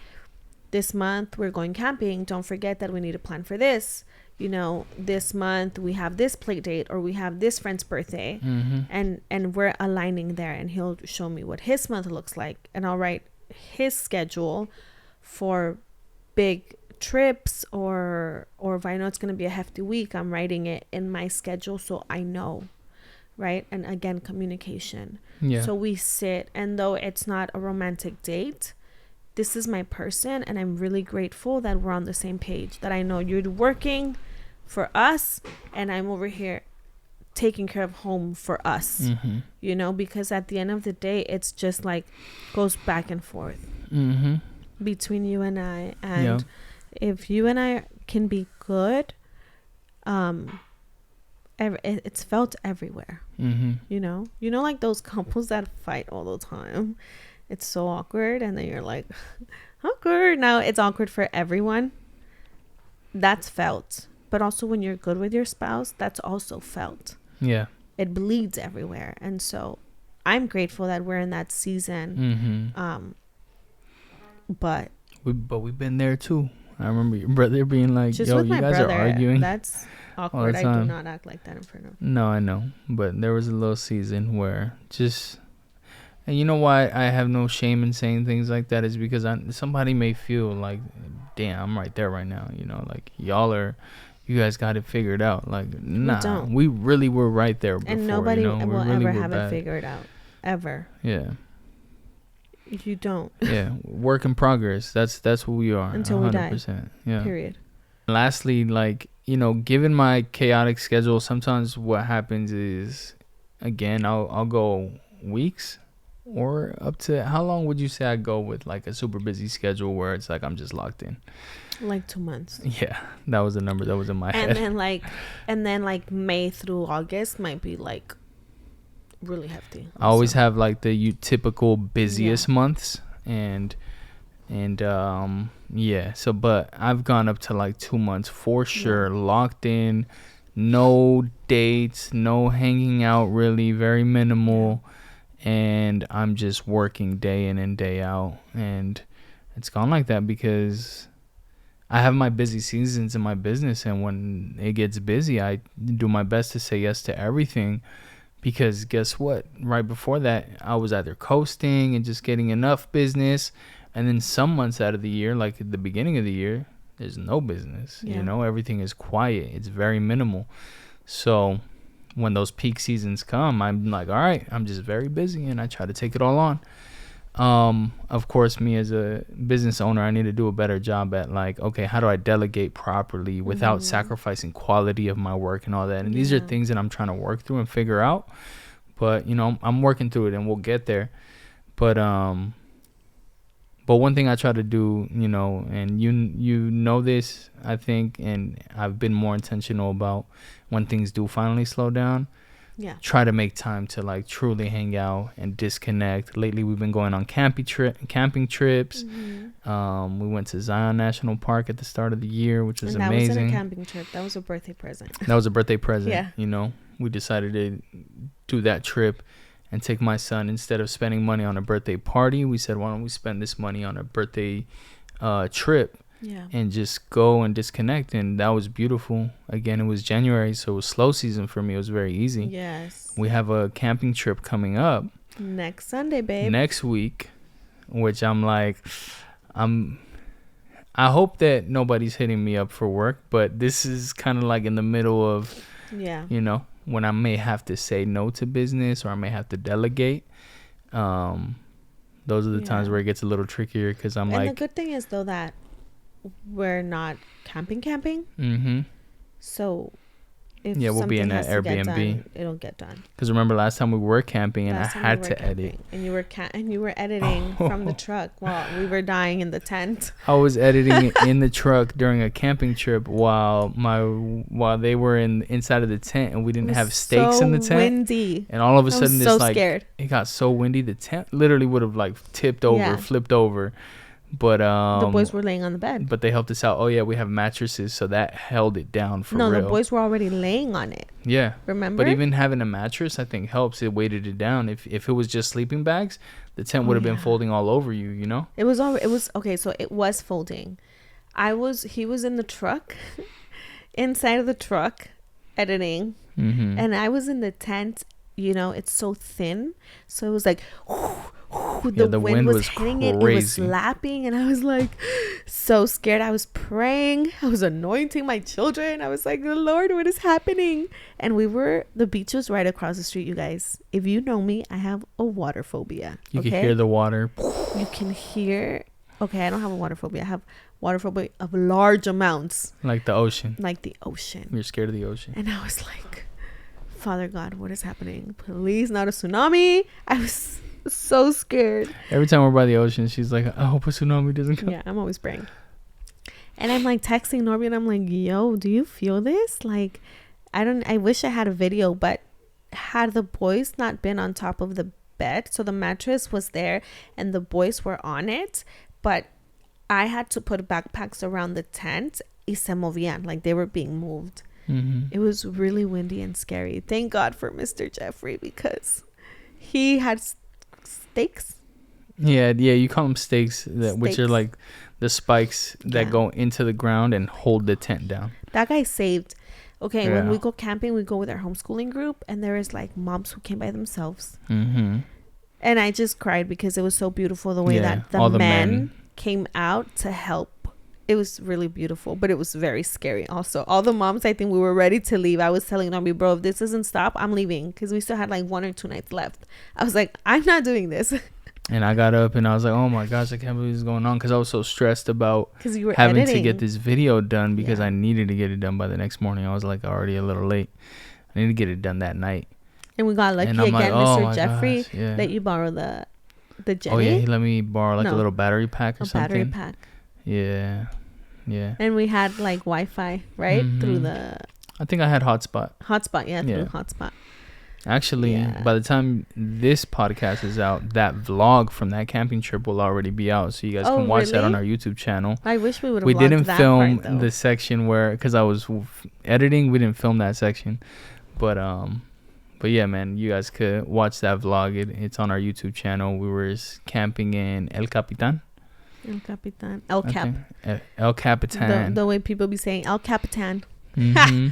this month we're going camping. Don't forget that we need to plan for this. You know, this month we have this play date, or we have this friend's birthday, and we're aligning there, and he'll show me what his month looks like, and I'll write his schedule for big trips, or if I know it's going to be a hefty week, I'm writing it in my schedule so I know, right? And again, communication. Yeah. So we sit, and though it's not a romantic date, this is my person, and I'm really grateful that we're on the same page, that I know you're working for us and I'm over here taking care of home for us, you know, because at the end of the day, it's just like goes back and forth between you and I. And if you and I can be good, it's felt everywhere. Mm-hmm. You know, like those couples that fight all the time. It's so awkward, and then you're like, awkward. Now it's awkward for everyone. That's felt. But also when you're good with your spouse, that's also felt. Yeah. It bleeds everywhere. And so I'm grateful that we're in that season. Mm-hmm. But we've been there too. I remember your brother being like, just yo, with you my guys brother, are arguing. that's awkward. I do not act like that in front of him. No, I know. But there was a little season where just... And you know why I have no shame in saying things like that is because somebody may feel like, damn, I'm right there right now. You know, like, you guys got it figured out. Like, nah, we really were right there before. And nobody will ever have it figured out. Ever. Yeah. You don't. Yeah. Work in progress. That's what we are. Until 100%. We die. Yeah. Period. Lastly, like, you know, given my chaotic schedule, sometimes what happens is, again, I'll go weeks or up to, how long would you say I go with like a super busy schedule where it's like I'm just locked in? Like 2 months. Yeah, that was the number that was in my head. And then like May through August might be like really hefty. I always have like the typical busiest months, and yeah. So, but I've gone up to like 2 months for sure, locked in, no dates, no hanging out, really, very minimal. And I'm just working day in and day out, and it's gone like that because I have my busy seasons in my business, and when it gets busy, I do my best to say yes to everything, because guess what? Right before that, I was either coasting and just getting enough business, and then some months out of the year, like at the beginning of the year, there's no business. You know, everything is quiet. It's very minimal. So when those peak seasons come, I'm like, all right, I'm just very busy, and I try to take it all on. Of course, me as a business owner, I need to do a better job at like, okay, how do I delegate properly without sacrificing quality of my work and all that? And these are things that I'm trying to work through and figure out. But, you know, I'm working through it, and we'll get there. But one thing I try to do, you know, and you know this, I think, and I've been more intentional about when things do finally slow down. Yeah. Try to make time to like truly hang out and disconnect. Lately, we've been going on camping trips. Mm-hmm. We went to Zion National Park at the start of the year, which was amazing. That wasn't a camping trip. That was a birthday present. That was a birthday present. Yeah. You know, we decided to do that trip and take my son, instead of spending money on a birthday party, we said, why don't we spend this money on a birthday trip? Yeah. And just go and disconnect. And that was beautiful. Again, it was January, so it was slow season for me. It was very easy. Yes. We have a camping trip coming up next Sunday, babe. Next week, which I'm like, I hope that nobody's hitting me up for work, but this is kind of like in the middle of, you know, when I may have to say no to business, or I may have to delegate. Those are the times where it gets a little trickier, because I'm like. And the good thing is, though, that we're not camping. Mm-hmm. So if we'll be in that Airbnb. It'll get done. Because remember last time we were camping, and I had to edit. And you were editing from the truck while we were dying in the tent. I was editing in the truck during a camping trip while they were inside of the tent, and we didn't have stakes in the tent. Windy. And all of a sudden, scared. It got so windy, the tent literally would have like tipped over, flipped over. But the boys were laying on the bed. But they helped us out. Oh yeah, we have mattresses, so that held it down for real. No, the boys were already laying on it. Yeah. Remember? But even having a mattress, I think, helps. It weighted it down. If it was just sleeping bags, the tent would have been folding all over you, you know? It was okay, so it was folding. He was in the truck, inside of the truck, editing. Mm-hmm. And I was in the tent. You know, it's so thin, so it was like the wind was hitting it. It was slapping, and I was like so scared. I was praying. I was anointing my children. I was like, Lord, what is happening? And the beach was right across the street, you guys. If you know me, I have a water phobia. You can hear the water. You can hear. Okay, I don't have a water phobia. I have water phobia of large amounts. Like the ocean. You're scared of the ocean. And I was like, Father God, what is happening? Please, not a tsunami. I was so scared. Every time we're by the ocean, she's like, I hope a tsunami doesn't come. Yeah, I'm always praying. And I'm like texting Norby, and I'm like, yo, do you feel this? Like, I wish I had a video, but had the boys not been on top of the bed, so the mattress was there and the boys were on it, but I had to put backpacks around the tent, y se movían, like they were being moved. It was really windy and scary. Thank God for Mr. Jeffrey, because he had stakes. Yeah, you call them stakes, which are like the spikes that go into the ground and hold the tent down. That guy saved. Okay, when we go camping, we go with our homeschooling group, and there is like moms who came by themselves. And I just cried because it was so beautiful the way that the men came out to help. It was really beautiful, but it was very scary also. All the moms, I think we were ready to leave. I was telling Norby, bro, if this doesn't stop, I'm leaving, because we still had like 1 or 2 nights left. I was like, I'm not doing this. And I got up and I was like, oh my gosh, I can't believe this is going on, because I was so stressed about you were having editing. to get this video done, because I needed to get it done by the next morning. I was like already a little late. I needed to get it done that night. And we got lucky again, like, Mr. Jeffrey let you borrow the Jenny. Oh yeah, he let me borrow like a little battery pack or something. Battery pack. Yeah. And we had like Wi-Fi, right? Through the... I think I had hotspot. Through hotspot. Actually, by the time this podcast is out, that vlog from that camping trip will already be out, so you guys can watch that on our YouTube channel. I wish we would have. We didn't film the section where, because I was editing, we didn't film that section, but yeah, man, you guys could watch that vlog. It's on our YouTube channel. We were camping in El Capitan. El Capitan. El Cap. El Capitan. The way people be saying El Capitan. Yeah.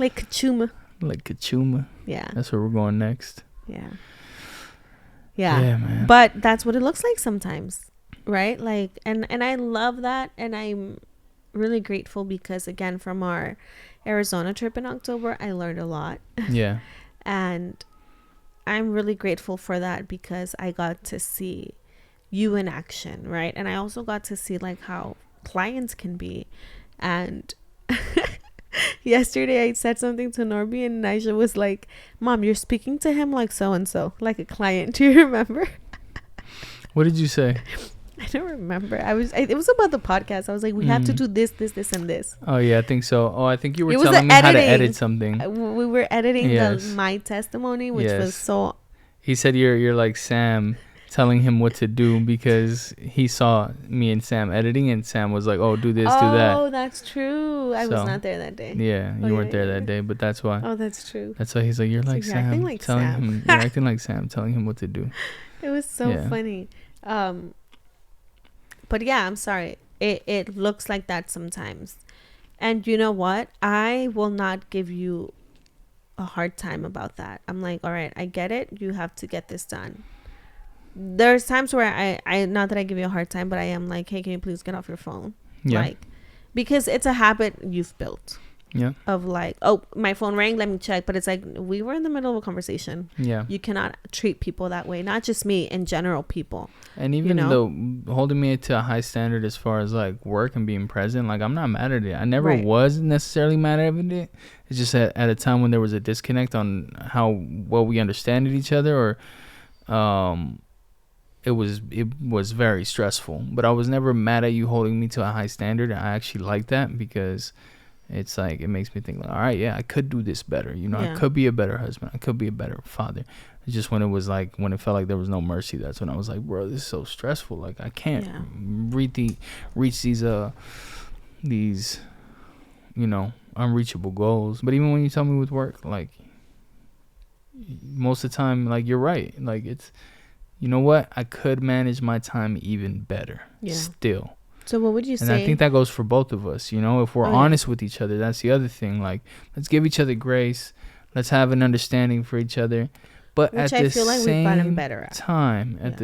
Like Kachuma. Yeah. That's where we're going next. Yeah, man. But that's what it looks like sometimes, right? Like, and I love that, and I'm really grateful because, again, from our Arizona trip in October, I learned a lot. Yeah. And I'm really grateful for that, because I got to see you in action, right? And I also got to see like how clients can be. And yesterday I said something to Norby, and Nisha was like, Mom, you're speaking to him like so and so, like a client. Do you remember? What did you say? I don't remember. It was about the podcast. I was like, we have to do this, and this. Oh yeah, I think so. Oh, I think you were telling me how to edit something. We were editing my testimony, which was so... He said you're like Sam, telling him what to do, because he saw me and Sam editing, and Sam was like, oh, do this, do that. Oh, that's true. I was not there that day. Yeah, you weren't there that day, but that's why. Oh, that's true. That's why he's like, you're like Sam, acting like telling Sam. him, you're acting like Sam, telling him what to do. It was so funny. But yeah, I'm sorry. It looks like that sometimes. And you know what? I will not give you a hard time about that. I'm like, all right, I get it. You have to get this done. There's times where I not that I give you a hard time, but I am like, hey, can you please get off your phone? Yeah. Like, because it's a habit you've built. Yeah. Of like, oh, my phone rang, let me check. But it's like, we were in the middle of a conversation. Yeah. You cannot treat people that way. Not just me, in general, people. And even though holding me to a high standard as far as like work and being present, like I'm not mad at it. I never was necessarily mad at it. It's just at a time when there was a disconnect on how well we understood each other, or it was very stressful. But I was never mad at you holding me to a high standard. I actually like that, because it's like, it makes me think like, all right, yeah, I could do this better. I could be a better husband. I could be a better father. It's just when it felt like there was no mercy, that's when I was like, bro, this is so stressful. Like, I can't reach these unreachable goals. But even when you tell me with work, like, most of the time, like, you're right. Like, it's, you know what? I could manage my time even better still. So what would you say? And I think that goes for both of us, if we're honest with each other. That's the other thing. Like, let's give each other grace. Let's have an understanding for each other. But at the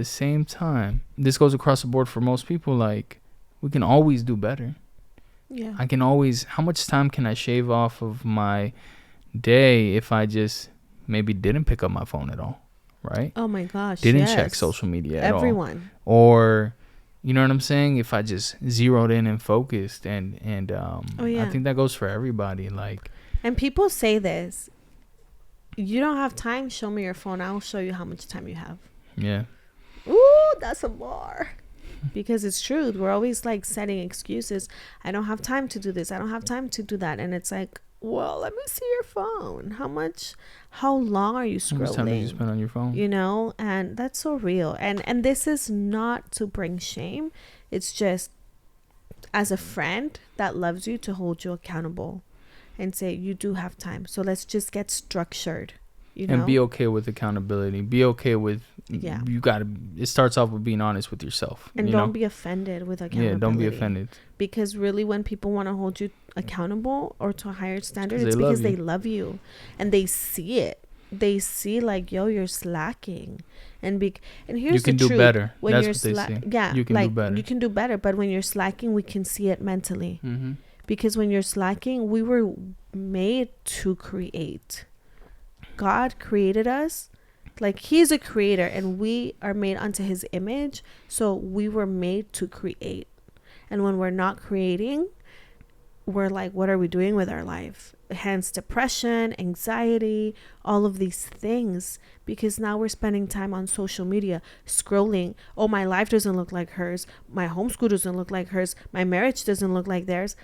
same time, this goes across the board for most people. Like, we can always do better. Yeah. I can always, how much time can I shave off of my day if I just maybe didn't pick up my phone at all? Right? Oh my gosh. Didn't check social media at all. Everyone. Or, you know what I'm saying? If I just zeroed in and focused and I think that goes for everybody. Like, and people say this, you don't have time, show me your phone, I'll show you how much time you have. Yeah. Ooh, that's a bar. Because it's true. We're always like setting excuses. I don't have time to do this. I don't have time to do that. And it's like, well, let me see your phone. How long are you scrolling? How much time did you spend on your phone? You know, and that's so real. And this is not to bring shame. It's just as a friend that loves you to hold you accountable and say you do have time. So let's just get structured. You know? And be okay with accountability. Be okay with, it starts off with being honest with yourself. And don't be offended with accountability. Yeah, don't be offended. Because really when people want to hold you accountable or to a higher standard, it's because they love you. And they see it. They see like, yo, you're slacking. And here's the truth. You can do better. When that's what they see. Yeah, you can do better. You can do better. But when you're slacking, we can see it mentally. Mm-hmm. Because when you're slacking, we were made to create. God created us, like he's a creator and we are made unto his image. So we were made to create. And when we're not creating, we're like, what are we doing with our life? Hence depression, anxiety, all of these things, because now we're spending time on social media, scrolling. Oh, my life doesn't look like hers. My homeschool doesn't look like hers. My marriage doesn't look like theirs.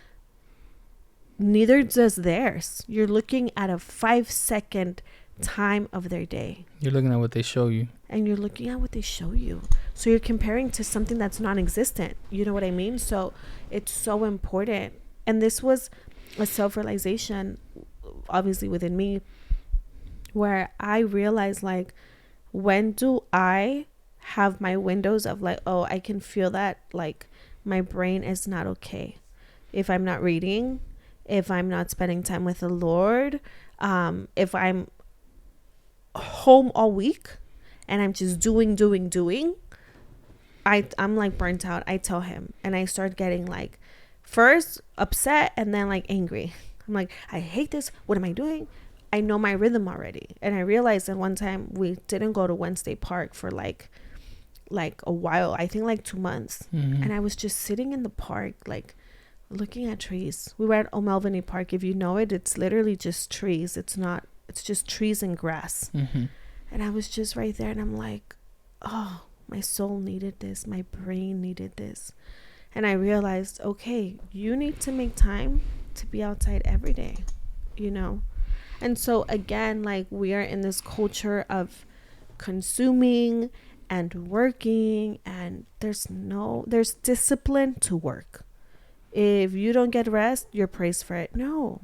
Neither does theirs. You're looking at a 5-second time of their day. You're looking at what they show you. And you're looking at what they show you. So you're comparing to something that's non-existent. You know what I mean? So it's so important. And this was a self-realization, obviously within me, where I realized, like, when do I have my windows of like, oh, I can feel that, like, my brain is not okay. If I'm not reading, if I'm not spending time with the Lord, if I'm home all week and I'm just doing, I'm like burnt out. I tell him, and I start getting like first upset and then like angry. I'm like, I hate this. What am I doing? I know my rhythm already. And I realized that one time we didn't go to Wednesday Park for like a while, I think like 2 months. Mm-hmm. And I was just sitting in the park, like looking at trees. We were at O'Melveny Park. If you know it, it's literally just trees. It's just trees and grass. Mm-hmm. And I was just right there and I'm like, oh, my soul needed this. My brain needed this. And I realized, okay, you need to make time to be outside every day, you know? And so again, like, we are in this culture of consuming and working, and there's discipline to work. If you don't get rest, you're praised for it. No.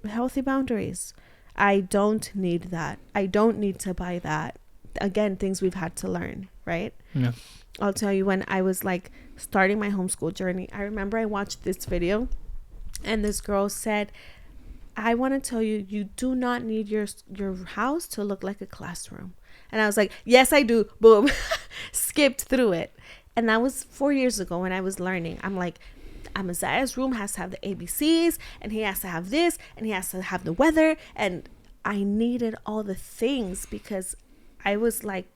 Healthy boundaries. I don't need that. I don't need to buy that. Again, things we've had to learn, right? Yeah. I'll tell you, when I was like starting my homeschool journey, I remember I watched this video and this girl said, I want to tell you, you do not need your house to look like a classroom. And I was like, yes, I do. Boom. Skipped through it. And that was 4 years ago when I was learning. I'm like, Amaziah's room has to have the ABCs, and he has to have this, and he has to have the weather. And I needed all the things because I was like,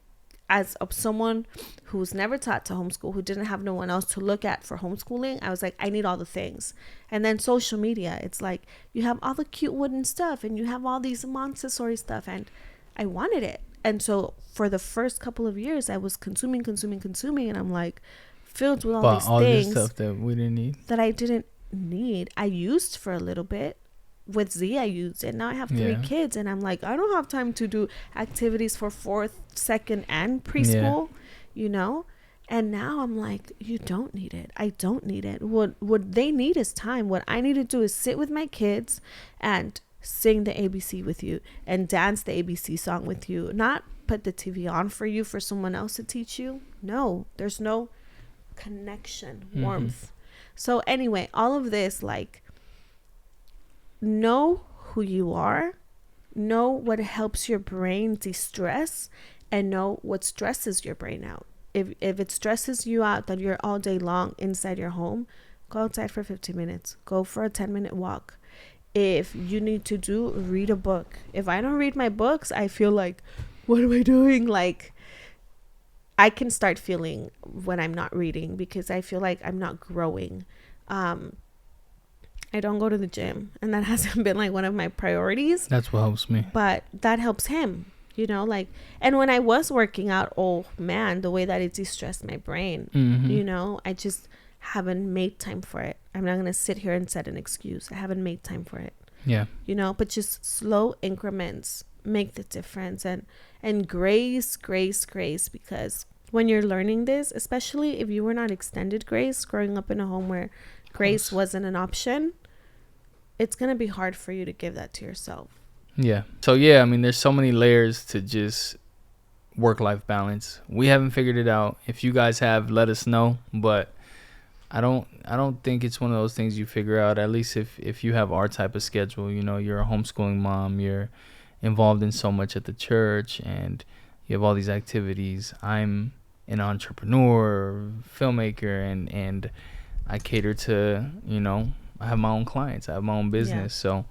as of someone who's never taught to homeschool, who didn't have no one else to look at for homeschooling, I was like, I need all the things. And then social media, it's like you have all the cute wooden stuff and you have all these Montessori stuff, and I wanted it. And so for the first couple of years, I was consuming, and I'm like filled with all these stuff that we didn't need, that I didn't need. I used for a little bit. With Z, I used it. Now I have 3 kids, and I'm like, I don't have time to do activities for 4th, 2nd, and preschool, you know? And now I'm like, you don't need it. I don't need it. What they need is time. What I need to do is sit with my kids and sing the ABC with you and dance the ABC song with you. Not put the TV on for you for someone else to teach you. No, there's no connection, warmth. So anyway, all of this, like, know who you are, know what helps your brain de-stress, and know what stresses your brain out. If it stresses you out that you're all day long inside your home, go outside for 15 minutes. Go for a 10-minute walk. If you need to read a book. If I don't read my books, I feel like, what am I doing? Like, I can start feeling when I'm not reading because I feel like I'm not growing. I don't go to the gym, and that hasn't been like one of my priorities. That's what helps me. But that helps him, you know, like, and when I was working out, oh man, the way that it de-stressed my brain, you know, I just haven't made time for it. I'm not going to sit here and set an excuse. I haven't made time for it. Yeah. you know, but just slow increments make the difference. And grace, because when you're learning this, especially if you were not extended grace growing up in a home where grace wasn't an option, it's going to be hard for you to give that to yourself. Yeah. So yeah, I mean, there's so many layers to just work-life balance. We haven't figured it out. If you guys have, let us know. But I don't think it's one of those things you figure out. At least if you have our type of schedule, you know, you're a homeschooling mom, you're involved in so much at the church, and you have all these activities. I'm an entrepreneur, filmmaker, and I cater to, you know, I have my own clients, I have my own business. So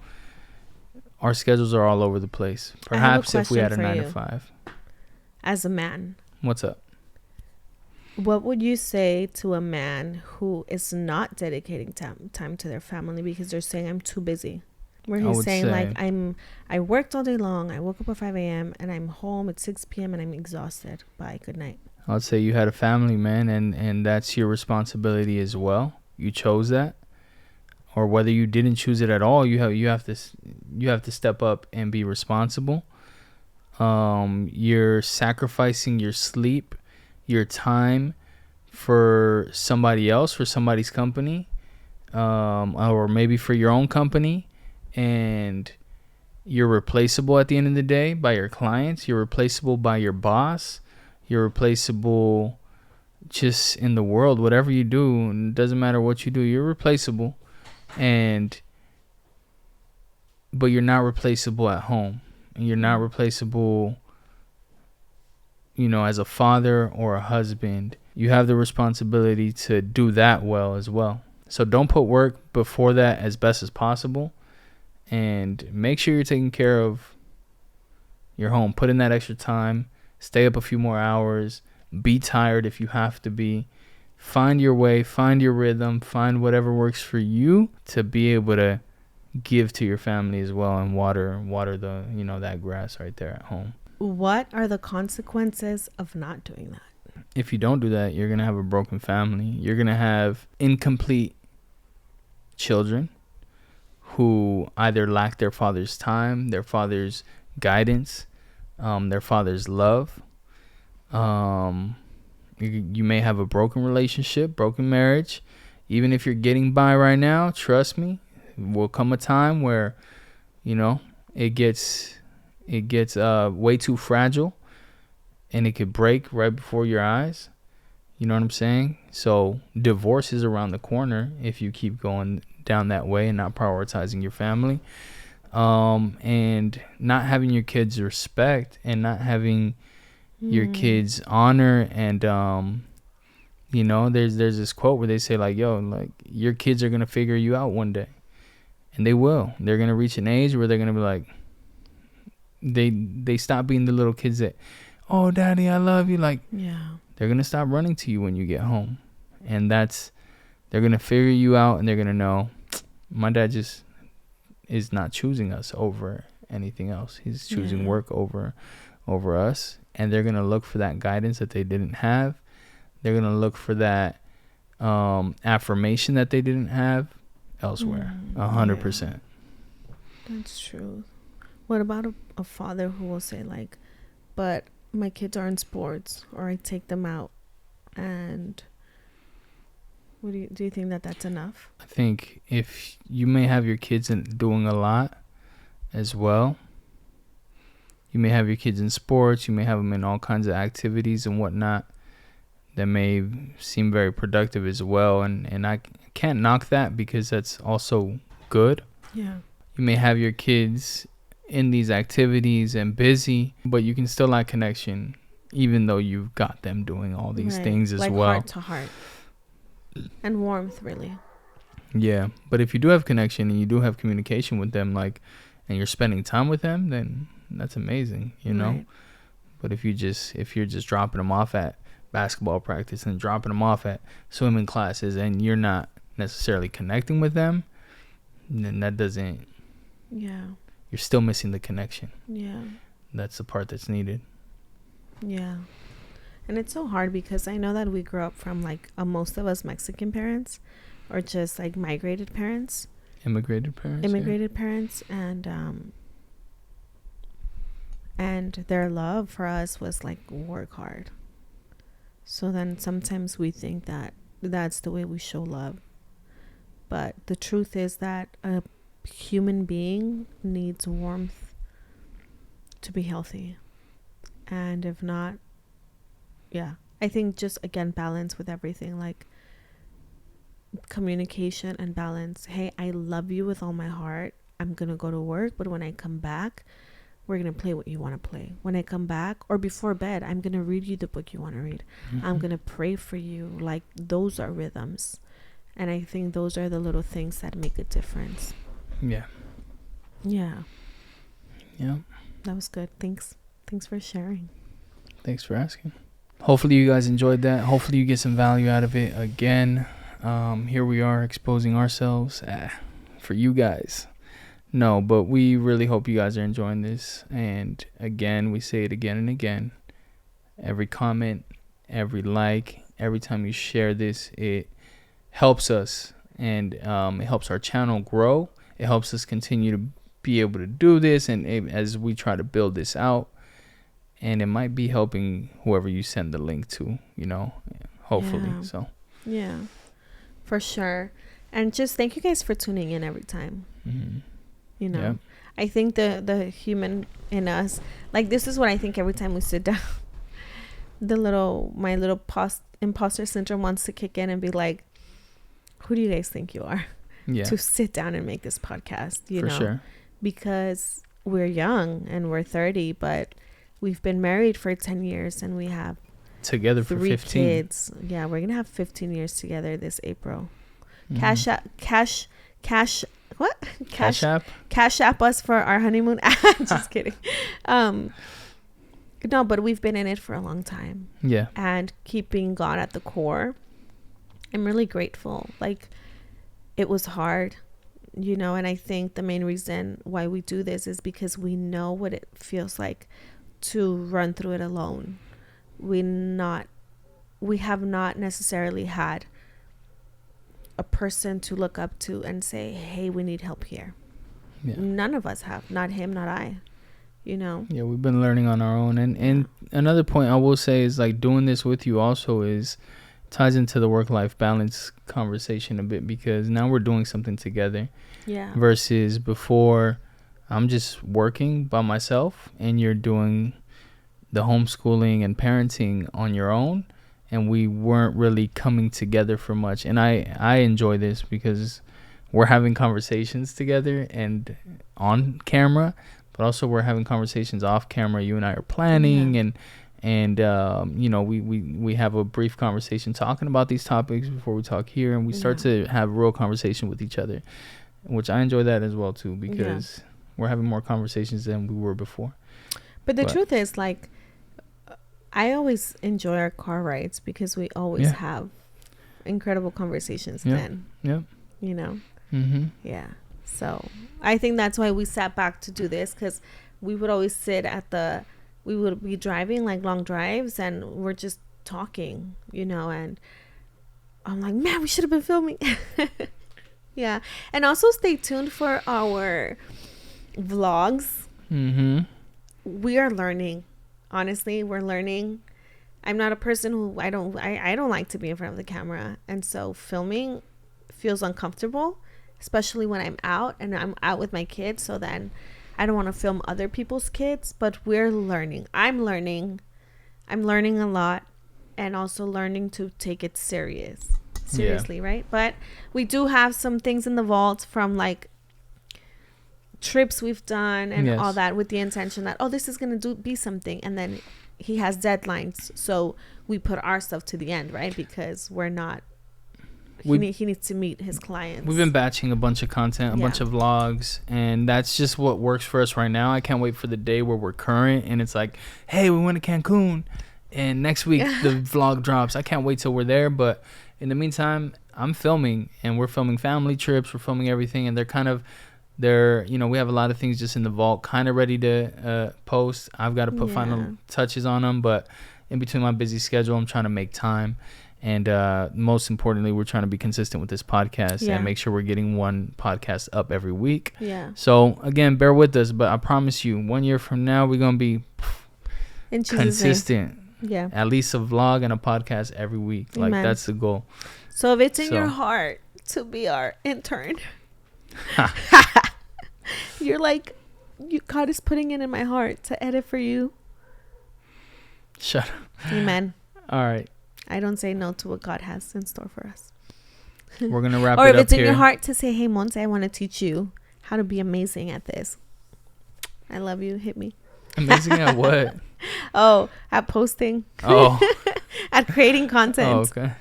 our schedules are all over the place. Perhaps if we had a 9 to 5. As a man, what's up? What would you say to a man who is not dedicating time to their family because they're saying, I'm too busy? Where he's saying, like, I worked all day long, I woke up at 5 a.m. and I'm home at 6 p.m. and I'm exhausted. Bye, good night. I'd say you had a family, man, and that's your responsibility as well. You chose that. Or whether you didn't choose it at all, you have to step up and be responsible. You're sacrificing your sleep, your time for somebody else, for somebody's company, or maybe for your own company, and you're replaceable at the end of the day by your clients. You're replaceable by your boss. You're replaceable just in the world. Whatever you do, it doesn't matter what you do, you're replaceable. But you're not replaceable at home. And you're not replaceable, you know, as a father or a husband. You have the responsibility to do that well as well. So don't put work before that as best as possible. And make sure you're taking care of your home. Put in that extra time. Stay up a few more hours. Be tired if you have to be. Find your way. Find your rhythm. Find whatever works for you to be able to give to your family as well, and water the, you know, that grass right there at home. What are the consequences of not doing that? If you don't do that, you're going to have a broken family. You're going to have incomplete children who either lack their father's time, their father's guidance, their father's love. You may have a broken relationship, broken marriage. Even if you're getting by right now, trust me, will come a time where, you know, it gets way too fragile, and it could break right before your eyes. You know what I'm saying? So divorce is around the corner if you keep going down that way and not prioritizing your family, and not having your kids respect, and not having your kids honor. And you know, there's this quote where they say, like, yo, like, your kids are gonna figure you out one day. And they will. They're gonna reach an age where they're gonna be like, they stop being the little kids that, oh, daddy, I love you. Like, yeah, they're gonna stop running to you when you get home, and they're gonna figure you out, and they're gonna know, my dad just is not choosing us over anything else. He's choosing work over us, and they're gonna look for that guidance that they didn't have. They're gonna look for that affirmation that they didn't have elsewhere. 100%. That's true. What about a father who will say, like, but my kids are in sports, or I take them out, and what do you think that's enough? I think if you may have your kids doing a lot as well, you may have your kids in sports, you may have them in all kinds of activities and whatnot that may seem very productive as well, and I can't knock that, because that's also good. Yeah. You may have your kids in these activities and busy, but you can still lack connection even though you've got them doing all these things as like well. Heart to heart and warmth, really. Yeah, but if you do have connection and you do have communication with them, like, and you're spending time with them, then that's amazing, you know. Right. But if you're just dropping them off at basketball practice and dropping them off at swimming classes, and you're not necessarily connecting with them, then that doesn't. Yeah. You're still missing the connection. Yeah. That's the part that's needed. Yeah. And it's so hard because I know that we grew up from, like, most of us Mexican parents, or just like migrated parents. Immigrated parents. immigrated parents, and their love for us was like work hard. So then sometimes we think that that's the way we show love, but the truth is that a human being needs warmth to be healthy. And if not, yeah, I think just again balance with everything, like communication and balance. Hey, I love you with all my heart. I'm gonna go to work, but when I come back, we're gonna play what you want to play. When I come back or before bed, I'm gonna read you the book you want to read. I'm gonna pray for you. Like, those are rhythms, and I think those are the little things that make a difference. Yeah. Yeah, Yeah. that was good. Thanks for sharing. Thanks for asking. Hopefully you guys enjoyed that. Hopefully you get some value out of it. Again, here we are exposing ourselves for you guys. No, but we really hope you guys are enjoying this. And again, we say it again and again. Every comment, every like, every time you share this, it helps us, and it helps our channel grow. It helps us continue to be able to do this, and as we try to build this out, and it might be helping whoever you send the link to, hopefully. Yeah. So Yeah, for sure. And just thank you guys for tuning in every time. Yeah. I think the human in us, like, this is what I think every time we sit down. My little imposter syndrome wants to kick in and be like, who do you guys think you are to sit down and make this podcast? For sure. Because we're young and we're 30, but we've been married for 10 years and we have together for 3 15 kids. Yeah, we're gonna have 15 years together this April. Cash app us for our honeymoon. Just kidding. No, but we've been in it for a long time. Yeah. And keeping God at the core, I'm really grateful. Like, it was hard, and I think the main reason why we do this is because we know what it feels like to run through it alone. We have not necessarily had a person to look up to and say, hey, we need help here. Yeah. None of us have. Not him, not I. Yeah, we've been learning on our own. And another point I will say is, like, doing this with you also ties into the work-life balance conversation a bit, because now we're doing something together. Yeah. Versus before, I'm just working by myself and you're doing the homeschooling and parenting on your own, and we weren't really coming together for much. And I enjoy this because we're having conversations together and on camera, but also we're having conversations off camera. You and I are planning, and we have a brief conversation talking about these topics before we talk here, and we start to have real conversation with each other, which I enjoy that as well too, because we're having more conversations than we were before. But the truth is, like, I always enjoy our car rides because we always have incredible conversations then. Yeah. Yeah. So I think that's why we sat back to do this, because we would always we would be driving like long drives and we're just talking, and I'm like, man, we should have been filming. Yeah. And also stay tuned for our vlogs. We are learning. Honestly, we're learning. I'm not a person who I don't like to be in front of the camera, and so filming feels uncomfortable, especially when I'm out and I'm out with my kids. So then I don't want to film other people's kids, but we're learning. I'm learning a lot, and also learning to take it seriously, right? But we do have some things in the vault from, like, trips we've done and all that, with the intention that, this is going to be something, and then he has deadlines, so we put our stuff to the end, right? Because we're not he needs to meet his clients. We've been batching a bunch of content, a bunch of vlogs, and that's just what works for us right now. I can't wait for the day where we're current and it's like, hey, we went to Cancun and next week the vlog drops. I can't wait till we're there. But in the meantime, I'm filming, and we're filming family trips, we're filming everything, and we have a lot of things just in the vault, kind of ready to post. I've got to put final touches on them, but in between my busy schedule, I'm trying to make time. And most importantly, we're trying to be consistent with this podcast and make sure we're getting one podcast up every week. Yeah. So again, bear with us, but I promise you, 1 year from now, we're gonna be consistent. Yeah. At least a vlog and a podcast every week. Amen. Like, that's the goal. So if it's in your heart to be our intern, you're like, God is putting it in my heart to edit for you. Shut up. Amen. All right. I don't say no to what God has in store for us. We're gonna wrap it up here. Or here. if it's in your heart to say, hey, Monse, I want to teach you how to be amazing at this. I love you. Hit me. Amazing at what? Oh, at posting. Oh. At creating content. Oh, okay.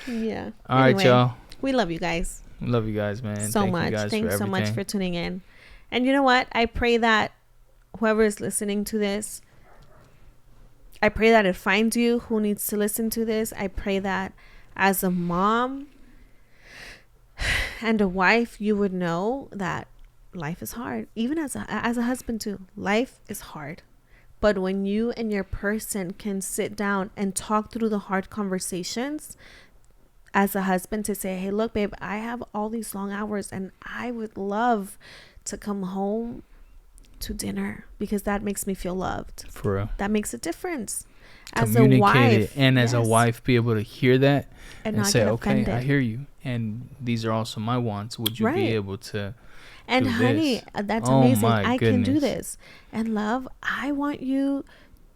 Yeah. All right, y'all. We love you guys. Love you guys, man. So much. Thanks so much for tuning in. And you know what? I pray that whoever is listening to this, I pray that it finds you who needs to listen to this. I pray that as a mom and a wife, you would know that life is hard. Even as a husband too. Life is hard. But when you and your person can sit down and talk through the hard conversations as a husband to say, hey, look, babe, I have all these long hours and I would love to come home to dinner because that makes me feel loved. For real. That makes a difference. As a wife. And as a wife, be able to hear that and say, okay, I hear you. And these are also my wants. Would you be able to and honey, that's amazing. I can do this. And love, I want you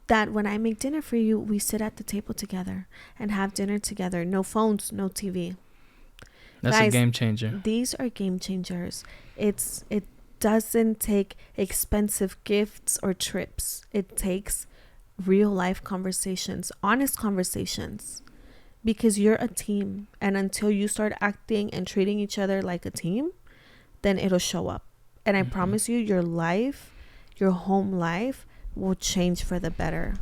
that when I make dinner for you, we sit at the table together and have dinner together. No phones, no TV. That's a game changer. These are game changers. It doesn't take expensive gifts or trips. It takes real life conversations, honest conversations, because you're a team. And until you start acting and treating each other like a team, then it'll show up. And I promise you, your life, your home life will change for the better.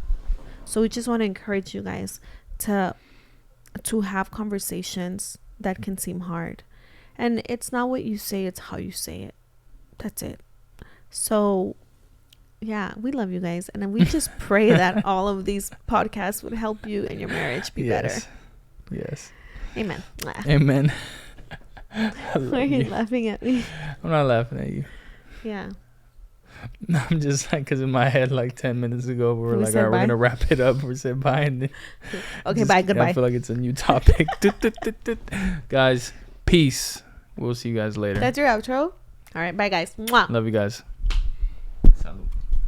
So we just want to encourage you guys to have conversations that can seem hard. And it's not what you say, it's how you say it. That's it. So yeah, we love you guys. And we just pray that all of these podcasts would help you and your marriage be better. Yes. Amen. Amen. Why are you laughing at me? I'm not laughing at you. Yeah. I'm just like, because in my head, like 10 minutes ago, we were like, all right, we're going to wrap it up. We said bye. And then okay, bye. Goodbye. I feel like it's a new topic. Guys, peace. We'll see you guys later. That's your outro. All right. Bye, guys. Mwah. Love you guys.